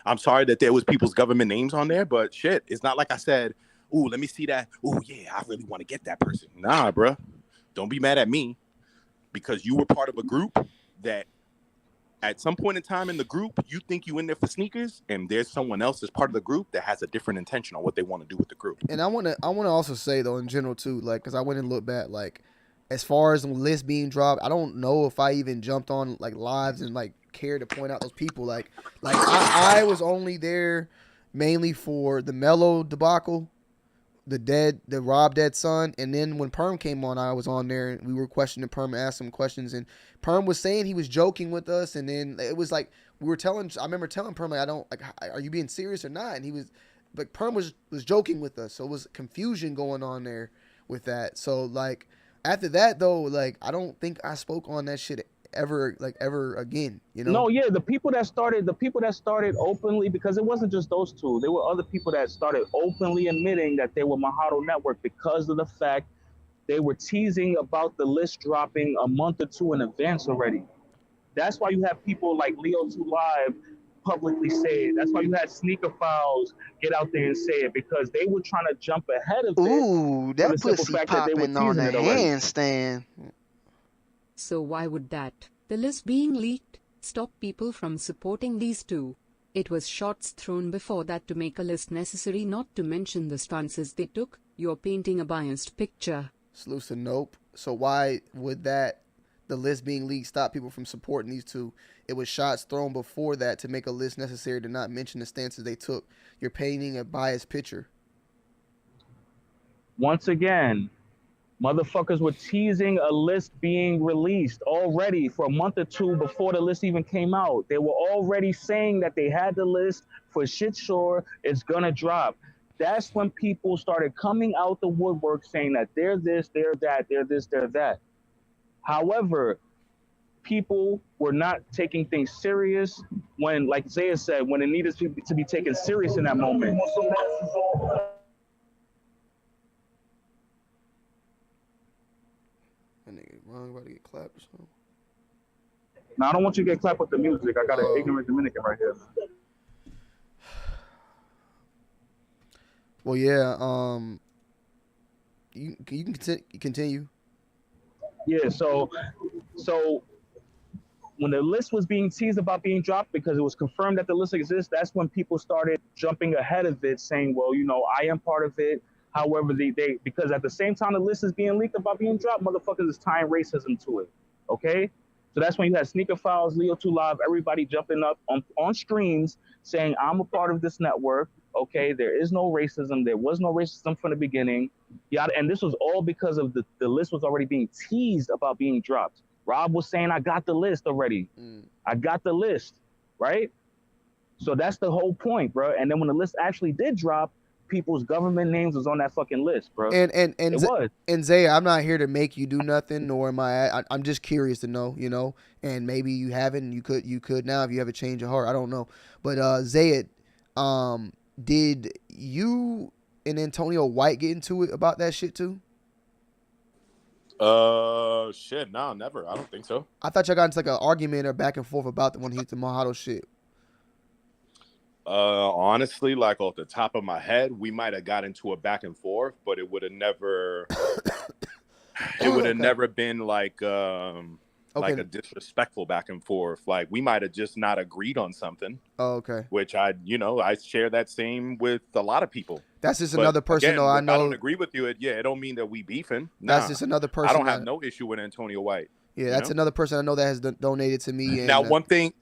I'm sorry that there was people's government names on there, but shit, it's not like I said, ooh, let me see that. Ooh, yeah, I really want to get that person. Nah, bro. Don't be mad at me because you were part of a group that at some point in time in the group, you think you in there for sneakers, and there's someone else that's part of the group that has a different intention on what they want to do with the group. And I wanna also say though, in general too, like, because I went and looked back, like, as far as the list being dropped, I don't know if I even jumped on like lives and like cared to point out those people. Like I was only there mainly for the Mello debacle, the Rob Dead son, and then when Perm came on, I was on there and we were questioning Perm and asked him questions, and Perm was saying he was joking with us, and then it was like I remember telling Perm, like, are you being serious or not? And he was like, Perm was joking with us, so it was confusion going on there with that. So like after that though, like I don't think I spoke on that shit ever again, you know? No, yeah, the people that started openly, because it wasn't just those two. There were other people that started openly admitting that they were Mojado Network because of the fact they were teasing about the list dropping a month or two in advance already. That's why you have people like Leo 2 Live publicly say it. That's why you had Sneaker Files get out there and say it, because they were trying to jump ahead of it. Ooh, that pussy popping on a handstand. So why would that, the list being leaked, stop people from supporting these two? It was shots thrown before that to make a list necessary, not to mention the stances they took. You're painting a biased picture. Slusa, nope. So why would that, the list being leaked, stop people from supporting these two? It was shots thrown before that to make a list necessary to not mention the stances they took. You're painting a biased picture. Once again, motherfuckers were teasing a list being released already for a month or two before the list even came out. They were already saying that they had the list for shit sure it's gonna drop. That's when people started coming out the woodwork saying that they're this, they're that, they're this, they're that. However, people were not taking things serious when, like Zaya said, when it needed to be taken serious in that moment. Wrong, about to get clapped or something. Now, I don't want you to get clapped with the music. I got an ignorant Dominican right here. Well, yeah. You can continue. Yeah. So when the list was being teased about being dropped, because it was confirmed that the list exists, that's when people started jumping ahead of it, saying, "Well, I am part of it." However, they because at the same time the list is being leaked about being dropped, motherfuckers is tying racism to it. Okay? So that's when you had Sneaker Files, Leo 2 Live, everybody jumping up on streams saying, I'm a part of this network. Okay, there is no racism. There was no racism from the beginning. Yeah, and this was all because of the list was already being teased about being dropped. Rob was saying, I got the list already. I got the list, right? So that's the whole point, bro. And then when the list actually did drop, people's government names was on that fucking list, bro. And it was. And Zay, I'm not here to make you do nothing, nor am I'm just curious to know, and maybe you haven't, you could now if you have a change of heart. I don't know. But Zayed, did you and Antonio White get into it about that shit too? Shit, no, never. I don't think so. I thought y'all got into like an argument or back and forth about the one hit the Mojado shit. Honestly, like off the top of my head, we might have got into a back and forth, but it would have never never been like like a disrespectful back and forth. Like we might have just not agreed on something. Oh, okay. Which I share that same with a lot of people. That's just another person again, though. I know. I don't agree with you. It don't mean that we beefing. That's just another person. I don't have no issue with Antonio White. Yeah, that's another person I know that has donated to me. And, now, one thing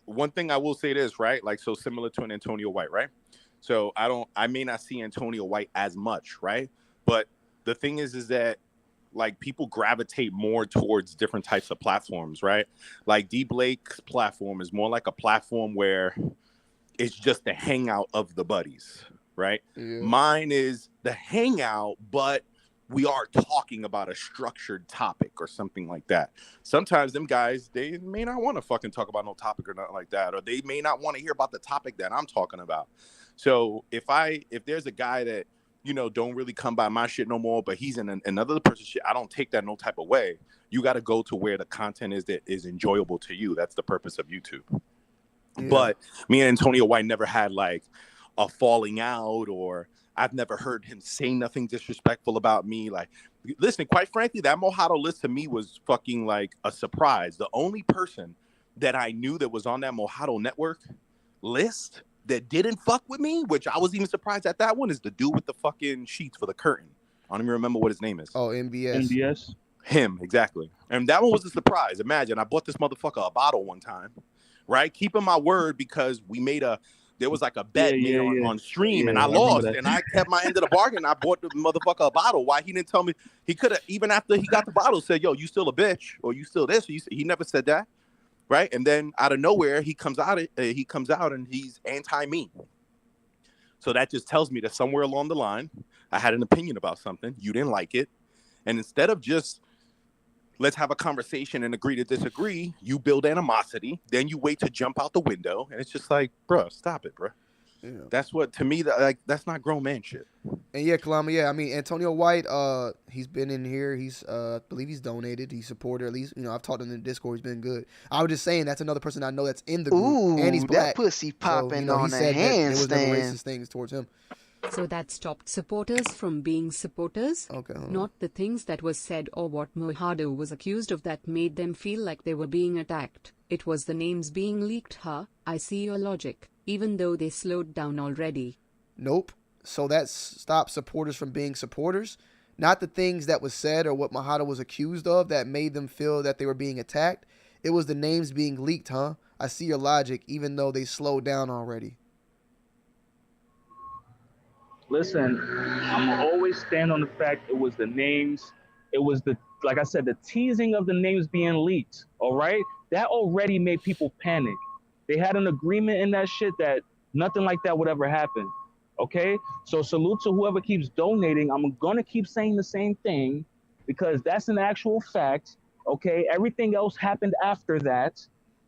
I will say this, right? Like, so similar to an Antonio White, right? So I may not see Antonio White as much, right? But the thing is that like people gravitate more towards different types of platforms, right? Like D Blake's platform is more like a platform where it's just the hangout of the buddies, right? Yeah. Mine is the hangout, but we are talking about a structured topic or something like that. Sometimes them guys, they may not want to fucking talk about no topic or nothing like that, or they may not want to hear about the topic that I'm talking about. So if there's a guy that don't really come by my shit no more, but he's in another person's shit, I don't take that no type of way. You got to go to where the content is that is enjoyable to you. That's the purpose of YouTube. Yeah. But me and Antonio White never had like a falling out, or I've never heard him say nothing disrespectful about me. Like, listen, quite frankly, that Mojado list to me was fucking like a surprise. The only person that I knew that was on that Mojado network list that didn't fuck with me, which I was even surprised at that one, is the dude with the fucking sheets for the curtain. I don't even remember what his name is. Oh, MBS. MBS. Him, exactly. And that one was a surprise. Imagine, I bought this motherfucker a bottle one time, right? Keeping my word, because there was like a bet made on stream, and I lost, and I kept my end of the bargain. I bought the motherfucker a bottle. Why he didn't tell me? He could have, even after he got the bottle, said, yo, you still a bitch, or you still this, or he never said that. Right. And then out of nowhere, he comes out and he's anti-me. So that just tells me that somewhere along the line, I had an opinion about something. You didn't like it. And instead of just let's have a conversation and agree to disagree, you build animosity. Then you wait to jump out the window. And it's just like, bro, stop it, bro. Yeah. That's what, to me, that's not grown man shit. And yeah, Kalama, I mean, Antonio White, he's been in here. He's, I believe he's donated. He's supported, at least, I've talked to him in the Discord. He's been good. I was just saying that's another person I know that's in the group. Ooh, and he's black. That pussy popping so, on he a said handstand. There was never racist things towards him. So that stopped supporters from being supporters? Okay. Not the things that was said or what Mojado was accused of that made them feel like they were being attacked. It was the names being leaked, huh? I see your logic. Even though they slowed down already. Nope. So that stopped supporters from being supporters. Not the things that was said or what Mojado was accused of that made them feel that they were being attacked. It was the names being leaked, huh? I see your logic, even though they slowed down already. Listen, I'm gonna always stand on the fact it was the names. It was like I said, the teasing of the names being leaked. All right, that already made people panic. They had an agreement in that shit that nothing like that would ever happen. Okay, so salute to whoever keeps donating. I'm gonna keep saying the same thing because that's an actual fact. Okay, everything else happened after that.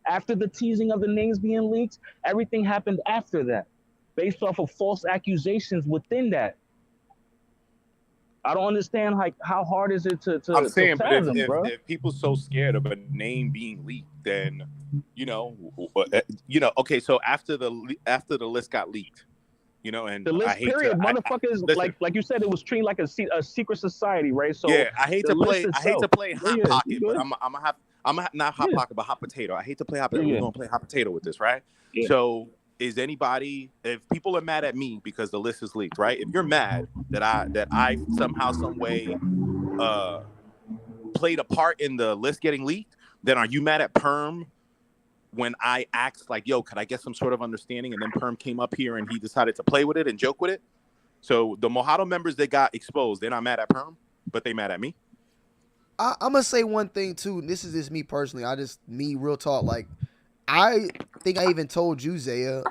After the teasing of the names being leaked, everything happened after that, based off of false accusations within that. I don't understand how hard is it to I'm saying, but fathom, if people so scared of a name being leaked, then okay. So after the list got leaked, and the list period, motherfuckers, like you said, it was treated like a secret society, right? So yeah, I hate to play hot pocket, but I'm not hot pocket, but hot potato. I hate to play hot potato. We're gonna play hot potato with this, right? Yeah. So. Is anybody, if people are mad at me because the list is leaked, right? If you're mad that I somehow, some way played a part in the list getting leaked, then are you mad at Perm when I asked like, yo, could I get some sort of understanding? And then Perm came up here and he decided to play with it and joke with it. So the Mojado members that got exposed, they're not mad at Perm, but they mad at me. I'm going to say one thing too. This is just me personally. Real talk. Like, I think I even told you, Zaya,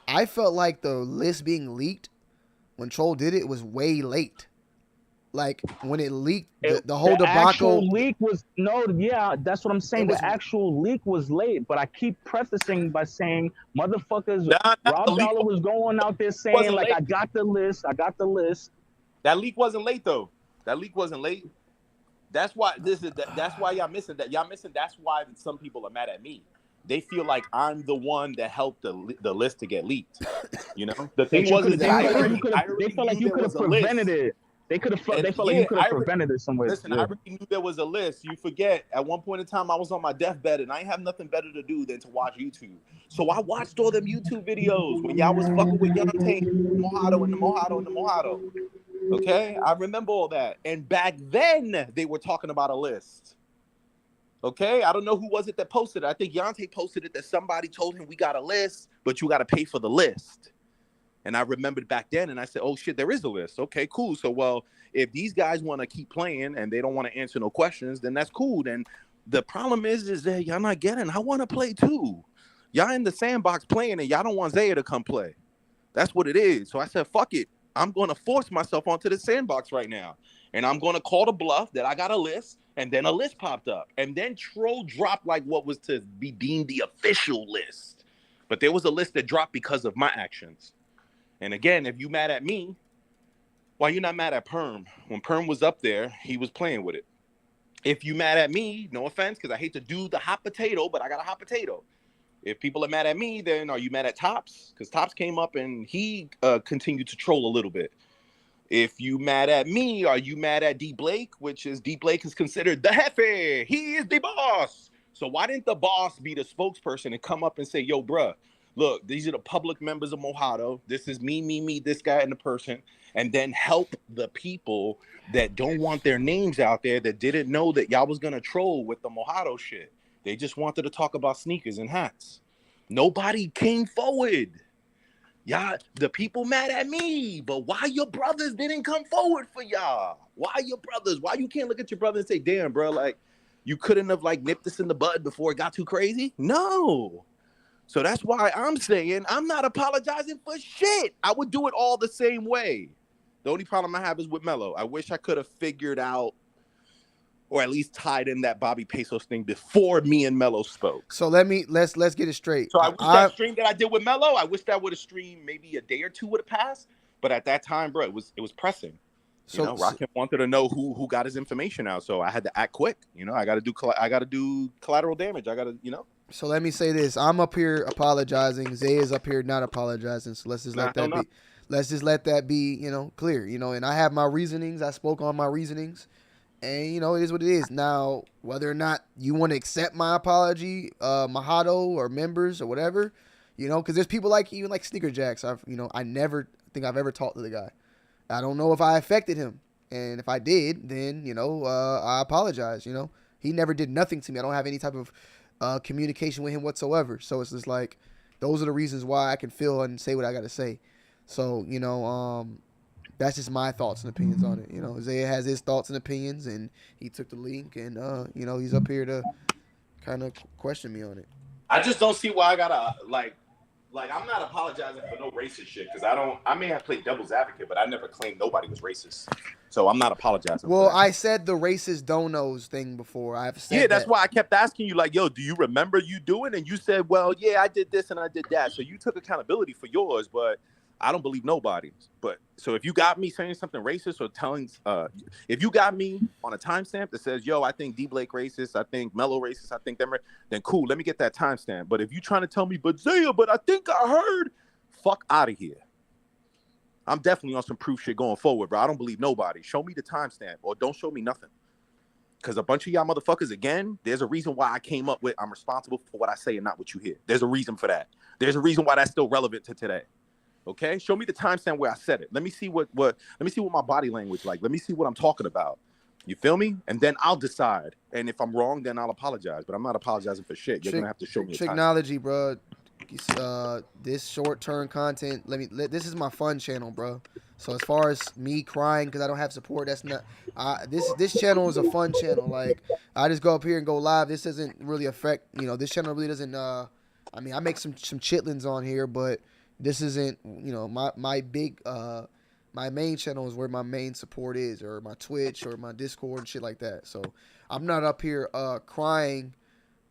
I felt like the list being leaked when Troll did it was way late. Like when it leaked, the whole debacle. The actual leak was that's what I'm saying. The actual leak was late, but I keep prefacing by saying, motherfuckers, Rob Dollar was going out there saying like, I got the list. That leak wasn't late though. That's why that's why y'all missing that. That's why some people are mad at me. They feel like I'm the one that helped the list to get leaked. The thing was that they felt like you could have prevented it. They felt like you could have prevented it somewhere. Listen, I already knew there was a list. You forget, at one point in time, I was on my deathbed and I ain't have nothing better to do than to watch YouTube. So I watched all them YouTube videos when y'all was fucking with Yante, Mojado and the Mojado. Okay, I remember all that. And back then, they were talking about a list. Okay, I don't know who was it that posted it. I think Yante posted it that somebody told him we got a list, but you got to pay for the list. And I remembered back then, and I said, oh shit, there is a list. Okay, cool. So, well, if these guys want to keep playing and they don't want to answer no questions, then that's cool. Then the problem is that y'all not getting, I want to play too. Y'all in the sandbox playing and y'all don't want Zaya to come play. That's what it is. So I said, fuck it. I'm going to force myself onto the sandbox right now. And I'm going to call the bluff that I got a list. And then a list popped up. And then Troll dropped like what was to be deemed the official list. But there was a list that dropped because of my actions. And again, if you mad at me, Why you not mad at Perm? When Perm was up there, he was playing with it. If you mad at me, no offense, because I hate to do the hot potato, but I got a hot potato. If people are mad at me, then are you mad at Tops? Because Tops came up and he continued to troll a little bit. If you mad at me, are you mad at D Blake? Which is D Blake is considered the jefe. He is the boss. So why didn't the boss be the spokesperson and come up and say, yo, bruh, look, these are the public members of Mojado. This is me, this guy and the person. And then help the people that don't want their names out there that didn't know that y'all was going to troll with the Mojado shit. They just wanted to talk about sneakers and hats. Nobody came forward. Y'all, the people mad at me, but why your brothers didn't come forward for y'all? Why your brothers? Why you can't look at your brother and say, damn, bro, like, you couldn't have, like, nipped this in the bud before it got too crazy? No. So that's why I'm saying I'm not apologizing for shit. I would do it all the same way. The only problem I have is with Melo. I wish I could have figured out or at least tied in that Bobby Pesos thing before me and Melo spoke. So let's get it straight. So I wish that stream that I did with Melo, I wish that would have streamed maybe a day or two would have passed. But at that time, bro, it was pressing. So, Rakim wanted to know who got his information out, so I had to act quick. I got to do collateral damage. I got to, So let me say this: I'm up here apologizing. Zay is up here not apologizing. So let's just let that be. Let's just let that be, clear. And I have my reasonings. I spoke on my reasonings, and it is what it is. Now, whether or not you want to accept my apology, Mojado or members or whatever, because there's people like even like Sneaker Jacks. I never think I've ever talked to the guy. I don't know if I affected him. And if I did, then, I apologize, He never did nothing to me. I don't have any type of communication with him whatsoever. So it's just like, those are the reasons why I can feel and say what I got to say. So, that's just my thoughts and opinions on it. Isaiah has his thoughts and opinions, and he took the link, and, he's up here to kind of question me on it. I just don't see why I got to, like, I'm not apologizing for no racist shit because I may have played devil's advocate, but I never claimed nobody was racist. So I'm not apologizing. Well, I said the racist donos thing before. I've said that's why I kept asking you, like, yo, do you remember you doing? And you said, well, yeah, I did this and I did that. So you took accountability for yours, but I don't believe nobody. But so if you got me saying something racist or telling, if you got me on a timestamp that says, yo, I think D Blake racist, I think Melo racist, I think them, then cool, let me get that timestamp. But if you trying to tell me, but Zaya, but I think I heard, fuck out of here. I'm definitely on some proof shit going forward, bro. I don't believe nobody. Show me the timestamp or don't show me nothing. Because a bunch of y'all motherfuckers, again, there's a reason why I came up with I'm responsible for what I say and not what you hear. There's a reason for that. There's a reason why that's still relevant to today. Okay, show me the timestamp where I said it. Let me see what my body language like. Let me see what I'm talking about. You feel me? And then I'll decide. And if I'm wrong, then I'll apologize. But I'm not apologizing for shit. You're gonna have to show me. Technology, bro. This short-term content. This is my fun channel, bro. So as far as me crying because I don't have support, that's not. This channel is a fun channel. Like I just go up here and go live. This doesn't really affect. This channel really doesn't. I make some chitlins on here, but. This isn't, my big, my main channel is where my main support is, or my Twitch, or my Discord, and shit like that. So I'm not up here crying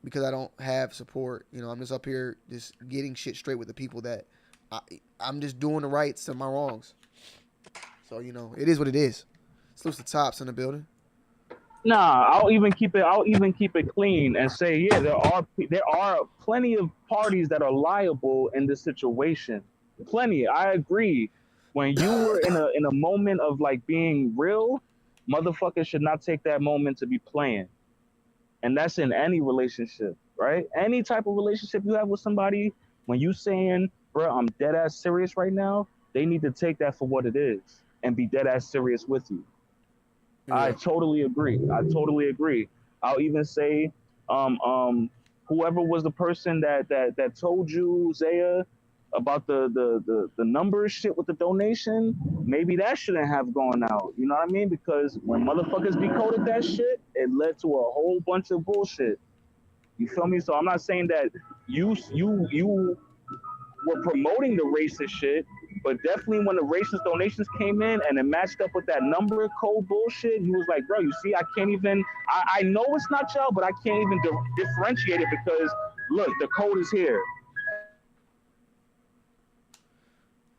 because I don't have support. I'm just up here just getting shit straight with the people that I'm just doing the rights to my wrongs. So it is what it is. Salute the Tops in the building. Nah, I'll even keep it clean and say, yeah, there are plenty of parties that are liable in this situation. Plenty. I agree. When you were in a moment of like being real, motherfuckers should not take that moment to be playing. And that's in any relationship, right? Any type of relationship you have with somebody, when you saying, bro, I'm dead ass serious right now, they need to take that for what it is and be dead ass serious with you. Yeah. I totally agree. I'll even say, whoever was the person that told you, Zaya, about the numbers shit with the donation, maybe that shouldn't have gone out. You know what I mean? Because when motherfuckers decoded that shit, it led to a whole bunch of bullshit. You feel me? So I'm not saying that you were promoting the racist shit, but definitely when the racist donations came in and it matched up with that number code bullshit, he was like, bro, you see, I can't even, I know it's not y'all, but I can't even differentiate it because, look, the code is here.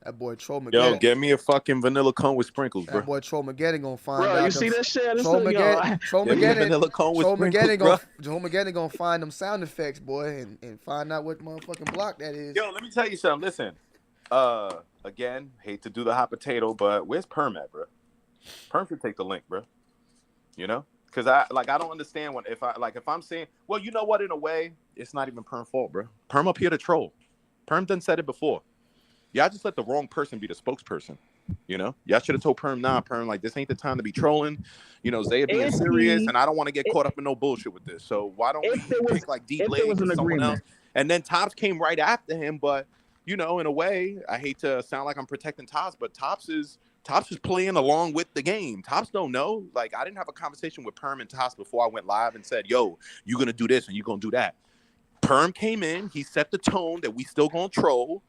That boy Troll Yo, Mageddon. get me a fucking vanilla cone with sprinkles, bro. That boy Troll Mageddon gonna find Bro, out. you see that shit? Troll Mageddon vanilla cone with sprinkles, bro. Troll Mageddon gonna find them sound effects, boy, and find out what motherfucking block that is. Yo, let me tell you something. Listen, again, hate to do the hot potato, but where's Perm at, bro? Perm should take the link, bro. You know, because I don't understand if I'm saying, well, you know what? In a way, it's not even Perm's fault, bro. Perm up here to troll. Perm done said it before. Y'all just let the wrong person be the spokesperson. You know, y'all should have told Perm, nah, Perm, like this ain't the time to be trolling. You know, Zaya being serious, and I don't want to get caught up in no bullshit with this. So why don't we pick like D-Blade or someone else? And then Tops came right after him, but you know, in a way, I hate to sound like I'm protecting Tops, but Tops is playing along with the game. Tops don't know. Like I didn't have a conversation with Perm and Tops before I went live and said, yo, you're gonna do this and you're gonna do that. Perm came in, he set the tone that we still gonna troll.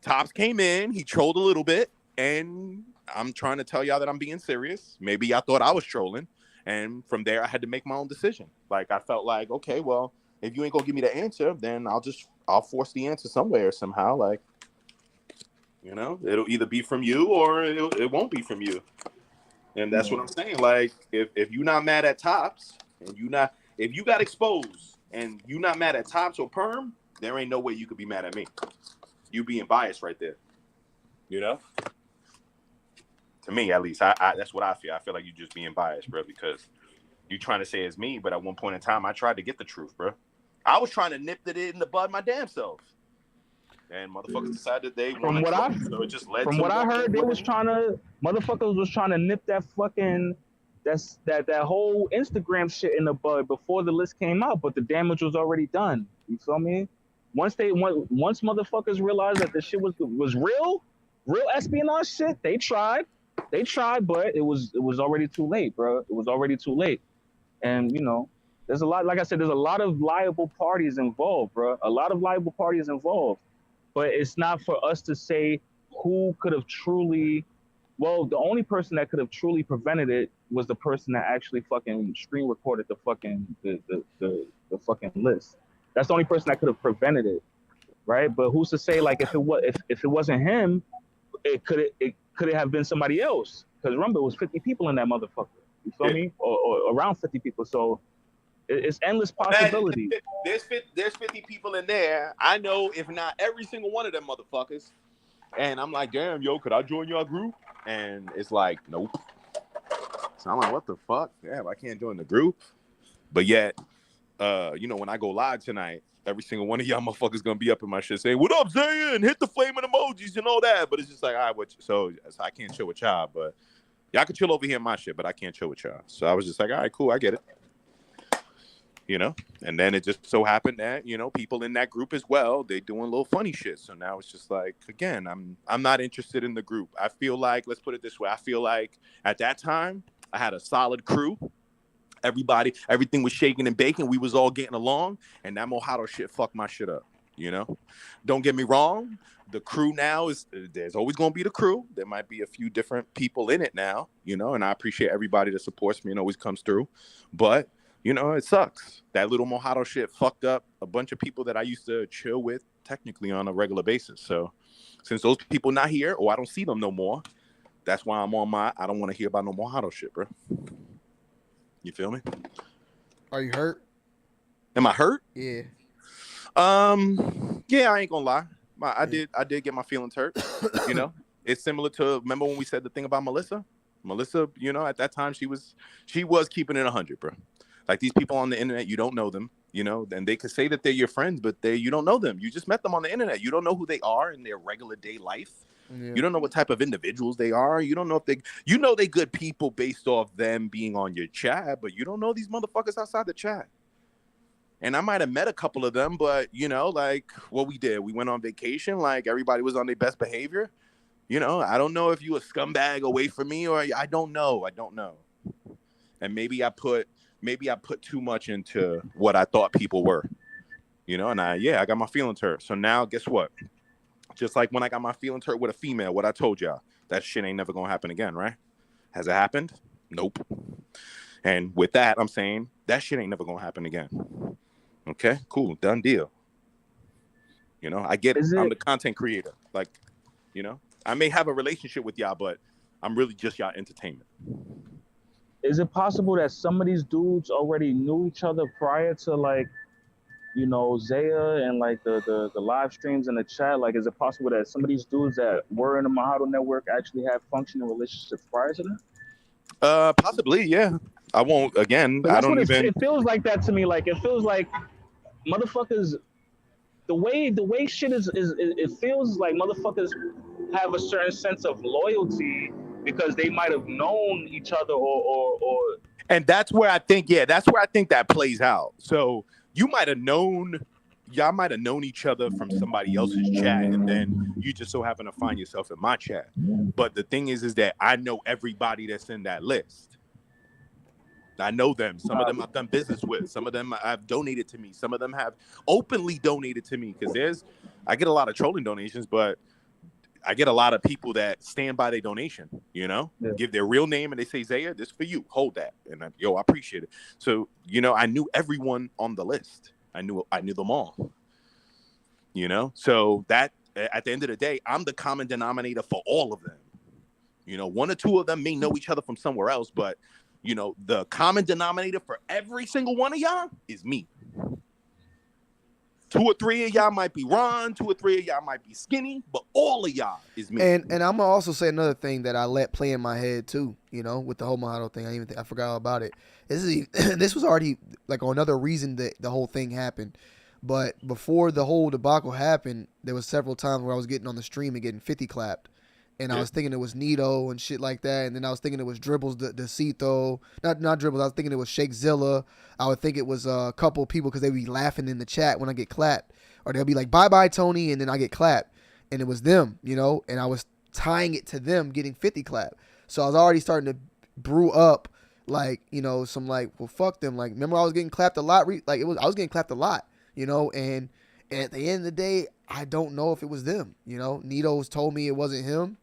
Tops came in, he trolled a little bit, and I'm trying to tell y'all that I'm being serious. Maybe y'all thought I was trolling, and from there I had to make my own decision. Like I felt like, okay, well, if you ain't gonna give me the answer, then I'll force the answer somewhere somehow. Like, you know, it'll either be from you or it won't be from you. And that's what I'm saying. Like, if you're not mad at Tops, and if you got exposed and you're not mad at Tops or Perm, there ain't no way you could be mad at me. You being biased right there. You know? To me, at least, I that's what I feel. I feel like you're just being biased, bro, because you trying to say it's me, but at one point in time, I tried to get the truth, bro. I was trying to nip it in the bud my damn self. And motherfuckers decided they wanted to, so it just led from to what I heard, motherfuckers was trying to nip that fucking that whole Instagram shit in the bud before the list came out, but the damage was already done. You feel me? Once motherfuckers realized that the shit was real espionage shit, they tried, but it was already too late, bro. It was already too late. And you know, there's a lot, like I said, there's a lot of liable parties involved, bro. A lot of liable parties involved. But it's not for us to say who could have truly, well, the only person that could have truly prevented it was the person that actually fucking screen recorded the fucking the fucking list. That's the only person that could have prevented it, right? But who's to say, like, if it wasn't him, it could have been somebody else? Because remember, it was 50 people in that motherfucker. You feel me? Or around 50 people. So it's endless possibilities. There's 50 people in there. I know, if not every single one of them motherfuckers. And I'm like, damn, yo, could I join your group? And it's like, nope. So I'm like, what the fuck? Damn, I can't join the group. But yet, you know, when I go live tonight, every single one of y'all motherfuckers gonna be up in my shit saying, what up, Zayn? Hit the flaming emojis and all that. But it's just like, all right, so I can't chill with y'all. But y'all can chill over here in my shit, but I can't chill with y'all. So I was just like, all right, cool, I get it. You know, and then it just so happened that, you know, people in that group as well, they doing a little funny shit. So now it's just like, again, I'm not interested in the group. I feel like, let's put it this way, I feel like at that time I had a solid crew. Everything was shaking and baking. We was all getting along, and that Mojado shit fucked my shit up. You know, don't get me wrong. The crew now there's always going to be the crew. There might be a few different people in it now, you know, and I appreciate everybody that supports me and always comes through. But you know, it sucks. That little Mojado shit fucked up a bunch of people that I used to chill with technically on a regular basis. So since those people not here, or I don't see them no more, that's why I'm on I don't want to hear about no Mojado shit, bro. You feel me? Are you hurt? Am I hurt? Yeah. Yeah, I ain't gonna lie. I did get my feelings hurt. You know, it's similar to, remember when we said the thing about Melissa? Melissa, you know, at that time she was keeping it 100, bro. Like, these people on the internet, you don't know them, you know, and they could say that they're your friends, but you don't know them. You just met them on the internet. You don't know who they are in their regular day life. Yeah. You don't know what type of individuals they are. You don't know if they good people based off them being on your chat, but you don't know these motherfuckers outside the chat. And I might have met a couple of them, but, you know, like what we did, we went on vacation, like everybody was on their best behavior. You know, I don't know if you a scumbag away from me, or I don't know. And maybe I put too much into what I thought people were, you know, and I got my feelings hurt. So now guess what? Just like when I got my feelings hurt with a female, what I told y'all, that shit ain't never gonna happen again, right? Has it happened? Nope. And with that, I'm saying that shit ain't never gonna happen again. Okay, cool, done deal. You know, I get it. I'm the content creator. Like, you know, I may have a relationship with y'all, but I'm really just y'all entertainment. Is it possible that some of these dudes already knew each other prior to like, you know, Zaya and like the live streams in the chat? Like, is it possible that some of these dudes that were in the Mojado network actually have functioning relationships prior to that? Possibly, yeah. I won't again. But I that's don't what even. it feels like that to me. Like it feels like motherfuckers. The way shit is it feels like motherfuckers have a certain sense of loyalty because they might have known each other or And that's where I think, that's where I think that plays out. So you might have known, y'all might have known each other from somebody else's chat, and then you just so happen to find yourself in my chat. But the thing is that I know everybody that's in that list. I know them. Some of them I've done business with. Some of them have donated to me. Some of them have openly donated to me because I get a lot of trolling donations, but I get a lot of people that stand by their donation, you know, give their real name and they say, Zaya, this for you. Hold that. And I appreciate it. So, you know, I knew everyone on the list. I knew them all, you know, so that at the end of the day, I'm the common denominator for all of them. You know, one or two of them may know each other from somewhere else, but you know, the common denominator for every single one of y'all is me. 2 or 3 of y'all might be Ron, 2 or 3 of y'all might be Skinny, but all of y'all is me. And I'm gonna also say another thing that I let play in my head too. You know, with the whole Mojado thing, I forgot all about it. This was already like another reason that the whole thing happened. But before the whole debacle happened, there was several times where I was getting on the stream and getting 50 clapped. And I was thinking it was Nito and shit like that. And then I was thinking it was Dribbles Decito. Not Dribbles. I was thinking it was Shakezilla. I would think it was a couple of people because they would be laughing in the chat when I get clapped. Or they'll be like, bye-bye, Tony. And then I get clapped. And it was them, you know. And I was tying it to them getting 50 clapped. So I was already starting to brew up, like, you know, some like, well, fuck them. Like, remember I was getting clapped a lot? I was getting clapped a lot, you know. And at the end of the day, I don't know if it was them, you know. Nito's told me it wasn't him.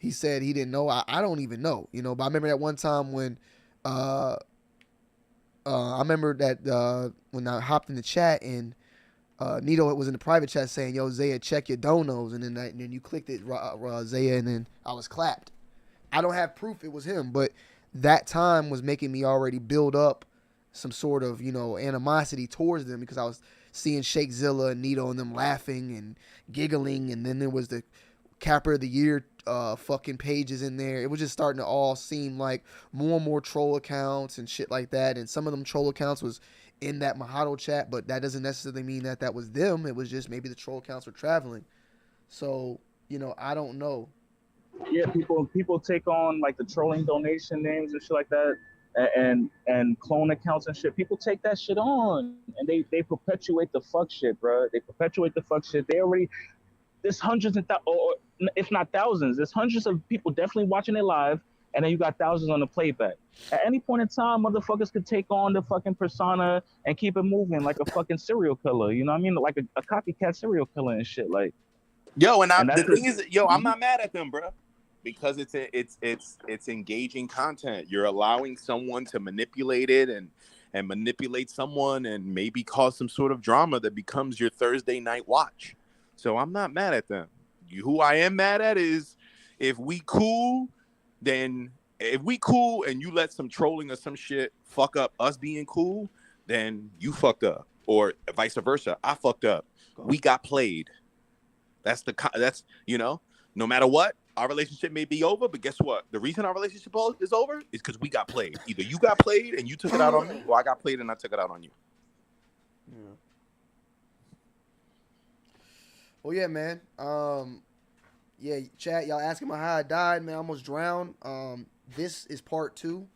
He said he didn't know. I don't even know, you know. But I remember that one time when, I remember that when I hopped in the chat and Nito was in the private chat saying, "Yo, Zaya, check your donos," and then you clicked it, Zaya, and then I was clapped. I don't have proof it was him, but that time was making me already build up some sort of, you know, animosity towards them because I was seeing Shakezilla and Nito and them laughing and giggling, and then there was the Capper of the Year fucking pages in there. It was just starting to all seem like more and more troll accounts and shit like that. And some of them troll accounts was in that Mojado chat, but that doesn't necessarily mean that that was them. It was just maybe the troll accounts were traveling. So, you know, I don't know. Yeah, people take on like the trolling donation names and shit like that, and clone accounts and shit. People take that shit on, and they perpetuate the fuck shit, bro. They perpetuate the fuck shit. They already there's hundreds and or if not thousands. There's hundreds of people definitely watching it live, and then you got thousands on the playback. At any point in time, motherfuckers could take on the fucking persona and keep it moving like a fucking serial killer. You know what I mean? Like a copycat serial killer and shit. Like, yo, and the thing is, I'm not mad at them, bro, because it's engaging content. You're allowing someone to manipulate it and manipulate someone and maybe cause some sort of drama that becomes your Thursday night watch. So I'm not mad at them. Who I am mad at is if we cool and you let some trolling or some shit fuck up us being cool, then you fucked up, or vice versa. I fucked up. We got played. That's you know, no matter what, our relationship may be over, but guess what? The reason our relationship is over is because we got played. Either you got played and you took it out on me, or I got played and I took it out on you. Yeah. Well, yeah, man. Yeah, chat, y'all asking me how I died, man. I almost drowned. This is part 2.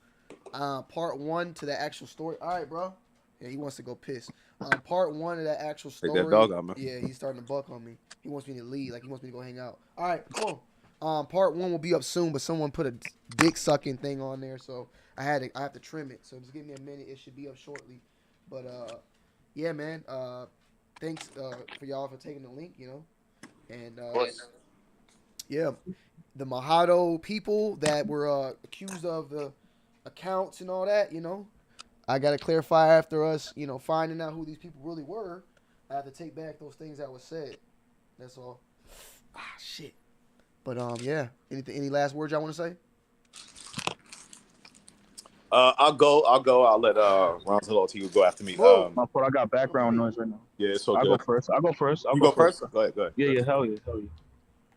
Part 1 to the actual story. All right, bro. Yeah, he wants to go piss. Part 1 of that actual story. Take that dog out, man. Yeah, he's starting to buck on me. He wants me to leave. Like, he wants me to go hang out. All right, cool. Part 1 will be up soon, but someone put a dick sucking thing on there, so I have to trim it. So just give me a minute. It should be up shortly. But yeah, man. Thanks for y'all for taking the link, you know. And yeah, the Mojado people that were accused of the accounts and all that, you know, I got to clarify after us, you know, finding out who these people really were. I have to take back those things that were said. That's all. Ah, shit. But yeah. Any last words y'all want to say? I'll go. I'll let Ronzalo to you go after me. Whoa. My fault. I got background noise right now. Yeah, it's so I'll good. go first. You go first? Go ahead. Yeah, yeah, hell yeah, hell yeah.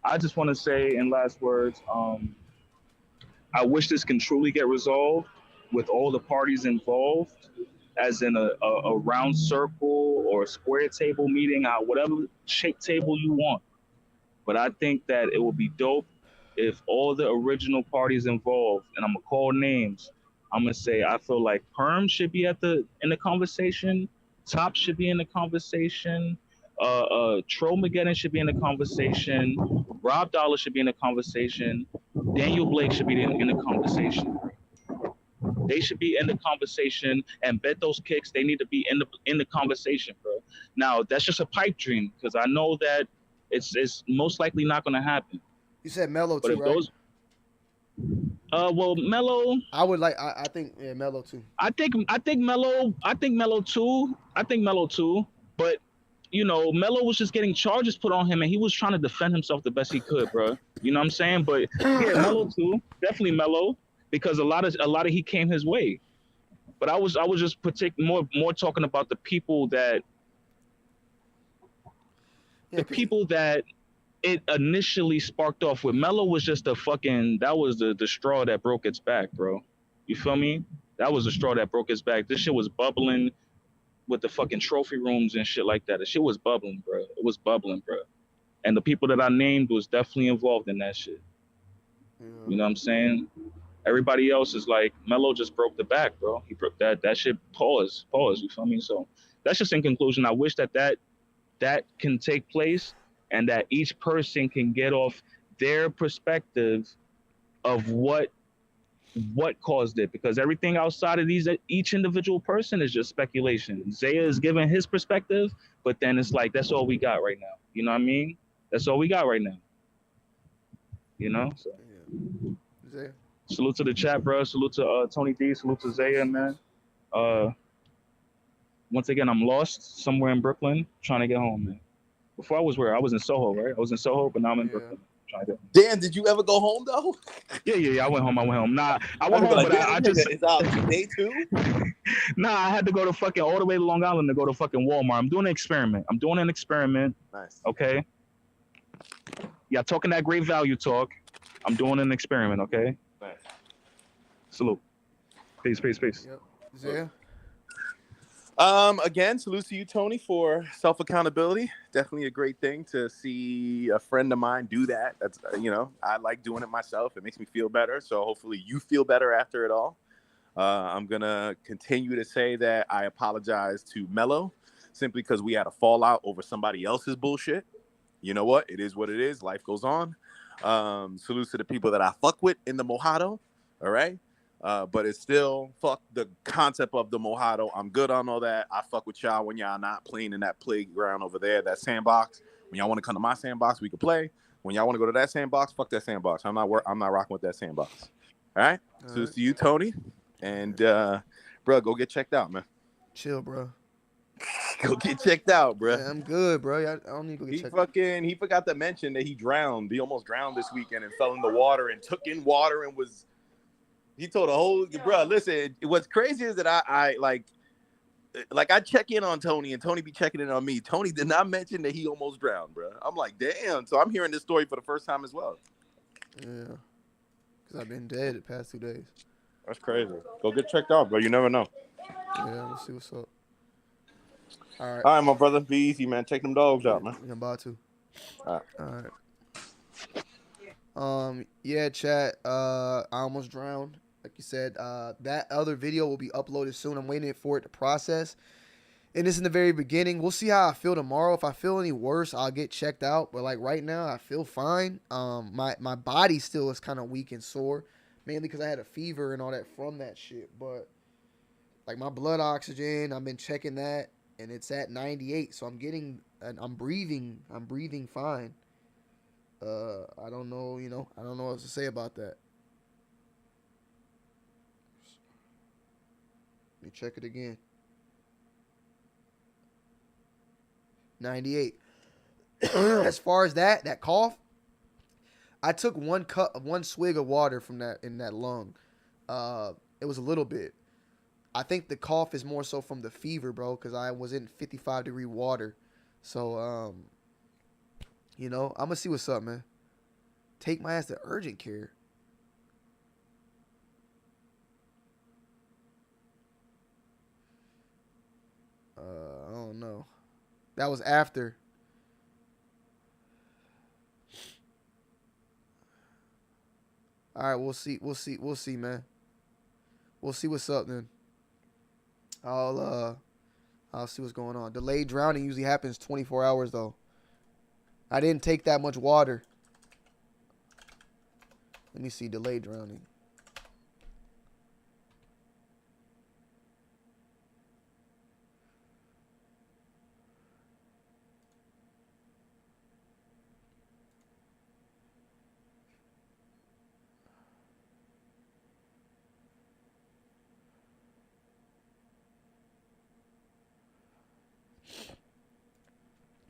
I just want to say in last words, I wish this can truly get resolved with all the parties involved, as in a round circle or a square table meeting, whatever shape table you want. But I think that it would be dope if all the original parties involved, and I'm gonna call names, I'm gonna say I feel like Perm should be in the conversation, Top should be in the conversation, Trollmageddon should be in the conversation, Rob Dollar should be in the conversation, Daniel Blake should be in the conversation. They should be in the conversation, and Bet Those Kicks, they need to be in the conversation, bro. Now that's just a pipe dream because I know that it's most likely not going to happen. You said Mello But too, if right? those, well, Mello, I would like. I think Mello too. I think Mello too. But you know, Mello was just getting charges put on him, and he was trying to defend himself the best he could, bro. You know what I'm saying? But yeah, Mello too, definitely Mello, because a lot of he came his way. But I was just more talking about the people that it initially sparked off with. Mello was just that was the straw that broke its back, bro. You feel me? That was the straw that broke its back. This shit was bubbling with the fucking trophy rooms and shit like that. The shit was bubbling, bro. It was bubbling, bro. And the people that I named was definitely involved in that shit. Yeah. You know what I'm saying? Everybody else is like, Mello just broke the back, bro. He broke that shit. Pause. You feel me? So that's just in conclusion. I wish that can take place, and that each person can get off their perspective of what caused it, because everything outside of each individual person is just speculation. Zaya is giving his perspective, but then it's like, that's all we got right now. You know what I mean? That's all we got right now. You know? So Yeah. Zaya. Salute to the chat, bro. Salute to Tony D. Salute to Zaya, man. Once again, I'm lost somewhere in Brooklyn, trying to get home, man. Before I was where? I was in Soho, right? I was in Soho, but now I'm in Brooklyn. Trying to get home. Dan, did you ever go home though? Yeah. I went home. Nah, I went home, like, but I just it's out day 2. Nah, I had to go to all the way to Long Island to go to fucking Walmart. I'm doing an experiment. Nice. Okay. Yeah, talking that great value talk. I'm doing an experiment. Okay. Nice. Salute. Peace. Yep. Zaya. Again, salute to you, Tony, for self-accountability. Definitely a great thing to see a friend of mine do that. That's, I like doing it myself. It makes me feel better. So hopefully you feel better after it all. I'm going to continue to say that I apologize to Mello simply because we had a fallout over somebody else's bullshit. You know what? It is what it is. Life goes on. Salute to the people that I fuck with in the Mojado. All right. But it's still fuck the concept of the Mojado. I'm good on all that. I fuck with y'all when y'all not playing in that playground over there, that sandbox. When y'all want to come to my sandbox, we can play. When y'all want to go to that sandbox, fuck that sandbox. I'm not rocking with that sandbox. All right. So it's to you, Tony, and bro, go get checked out, man. Chill, bro. Go get checked out, bro. Yeah, I'm good, bro. I don't need to go get checked out. He forgot to mention that he drowned. He almost drowned this weekend and fell in the water and took in water and was. He told a whole, bro, listen, what's crazy is that I I check in on Tony and Tony be checking in on me. Tony did not mention that he almost drowned, bro. I'm like, damn. So I'm hearing this story for the first time as well. Yeah. Because I've been dead the past 2 days. That's crazy. Go get checked out, bro. You never know. Yeah, we'll see what's up. All right, my brother. Be easy, man. Check them dogs out, man. I'm about to. All right. Yeah, chat. I almost drowned. Like you said, that other video will be uploaded soon. I'm waiting for it to process. And it's in the very beginning. We'll see how I feel tomorrow. If I feel any worse, I'll get checked out. But like right now, I feel fine. My body still is kind of weak and sore, mainly because I had a fever and all that from that shit. But like my blood oxygen, I've been checking that, and it's at 98. So I'm breathing fine. I don't know, I don't know what to say about that. Let me check it again. 98. As far as that cough, I took one swig of water from that in that lung. It was a little bit. I think the cough is more so from the fever, bro, because I was in 55-degree water. So, you know, I'm gonna see what's up, man. Take my ass to urgent care. I don't know. That was after. All right, we'll see, man. We'll see what's up then. I'll see what's going on. Delayed drowning usually happens 24 hours though. I didn't take that much water. Let me see, delayed drowning.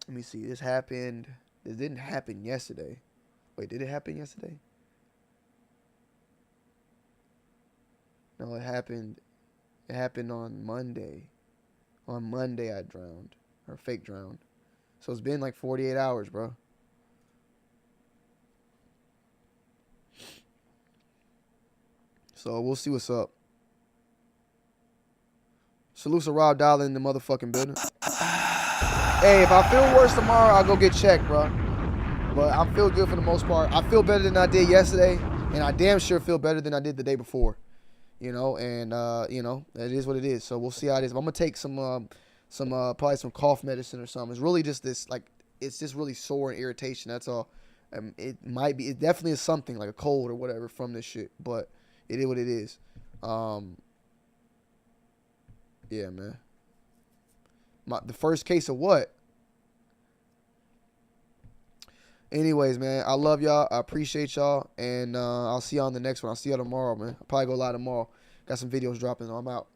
Let me see. This happened. This didn't happen yesterday. Wait, did it happen yesterday? No, it happened. It happened on Monday. On Monday, I drowned. Or fake drowned. So it's been like 48 hours, bro. So we'll see what's up. Salute to Rob Dollar in the motherfucking building. Hey, if I feel worse tomorrow, I'll go get checked, bro. But I feel good for the most part. I feel better than I did yesterday, and I damn sure feel better than I did the day before. You know, and you know, it is what it is. So we'll see how it is. I'm gonna take some probably some cough medicine or something. It's really just this, like, it's just really sore and irritation. That's all. It definitely is something like a cold or whatever from this shit. But it is what it is. Yeah, man. The first case of what? Anyways, man, I love y'all. I appreciate y'all. And I'll see y'all on the next one. I'll see y'all tomorrow, man. I'll probably go live tomorrow. Got some videos dropping. I'm out.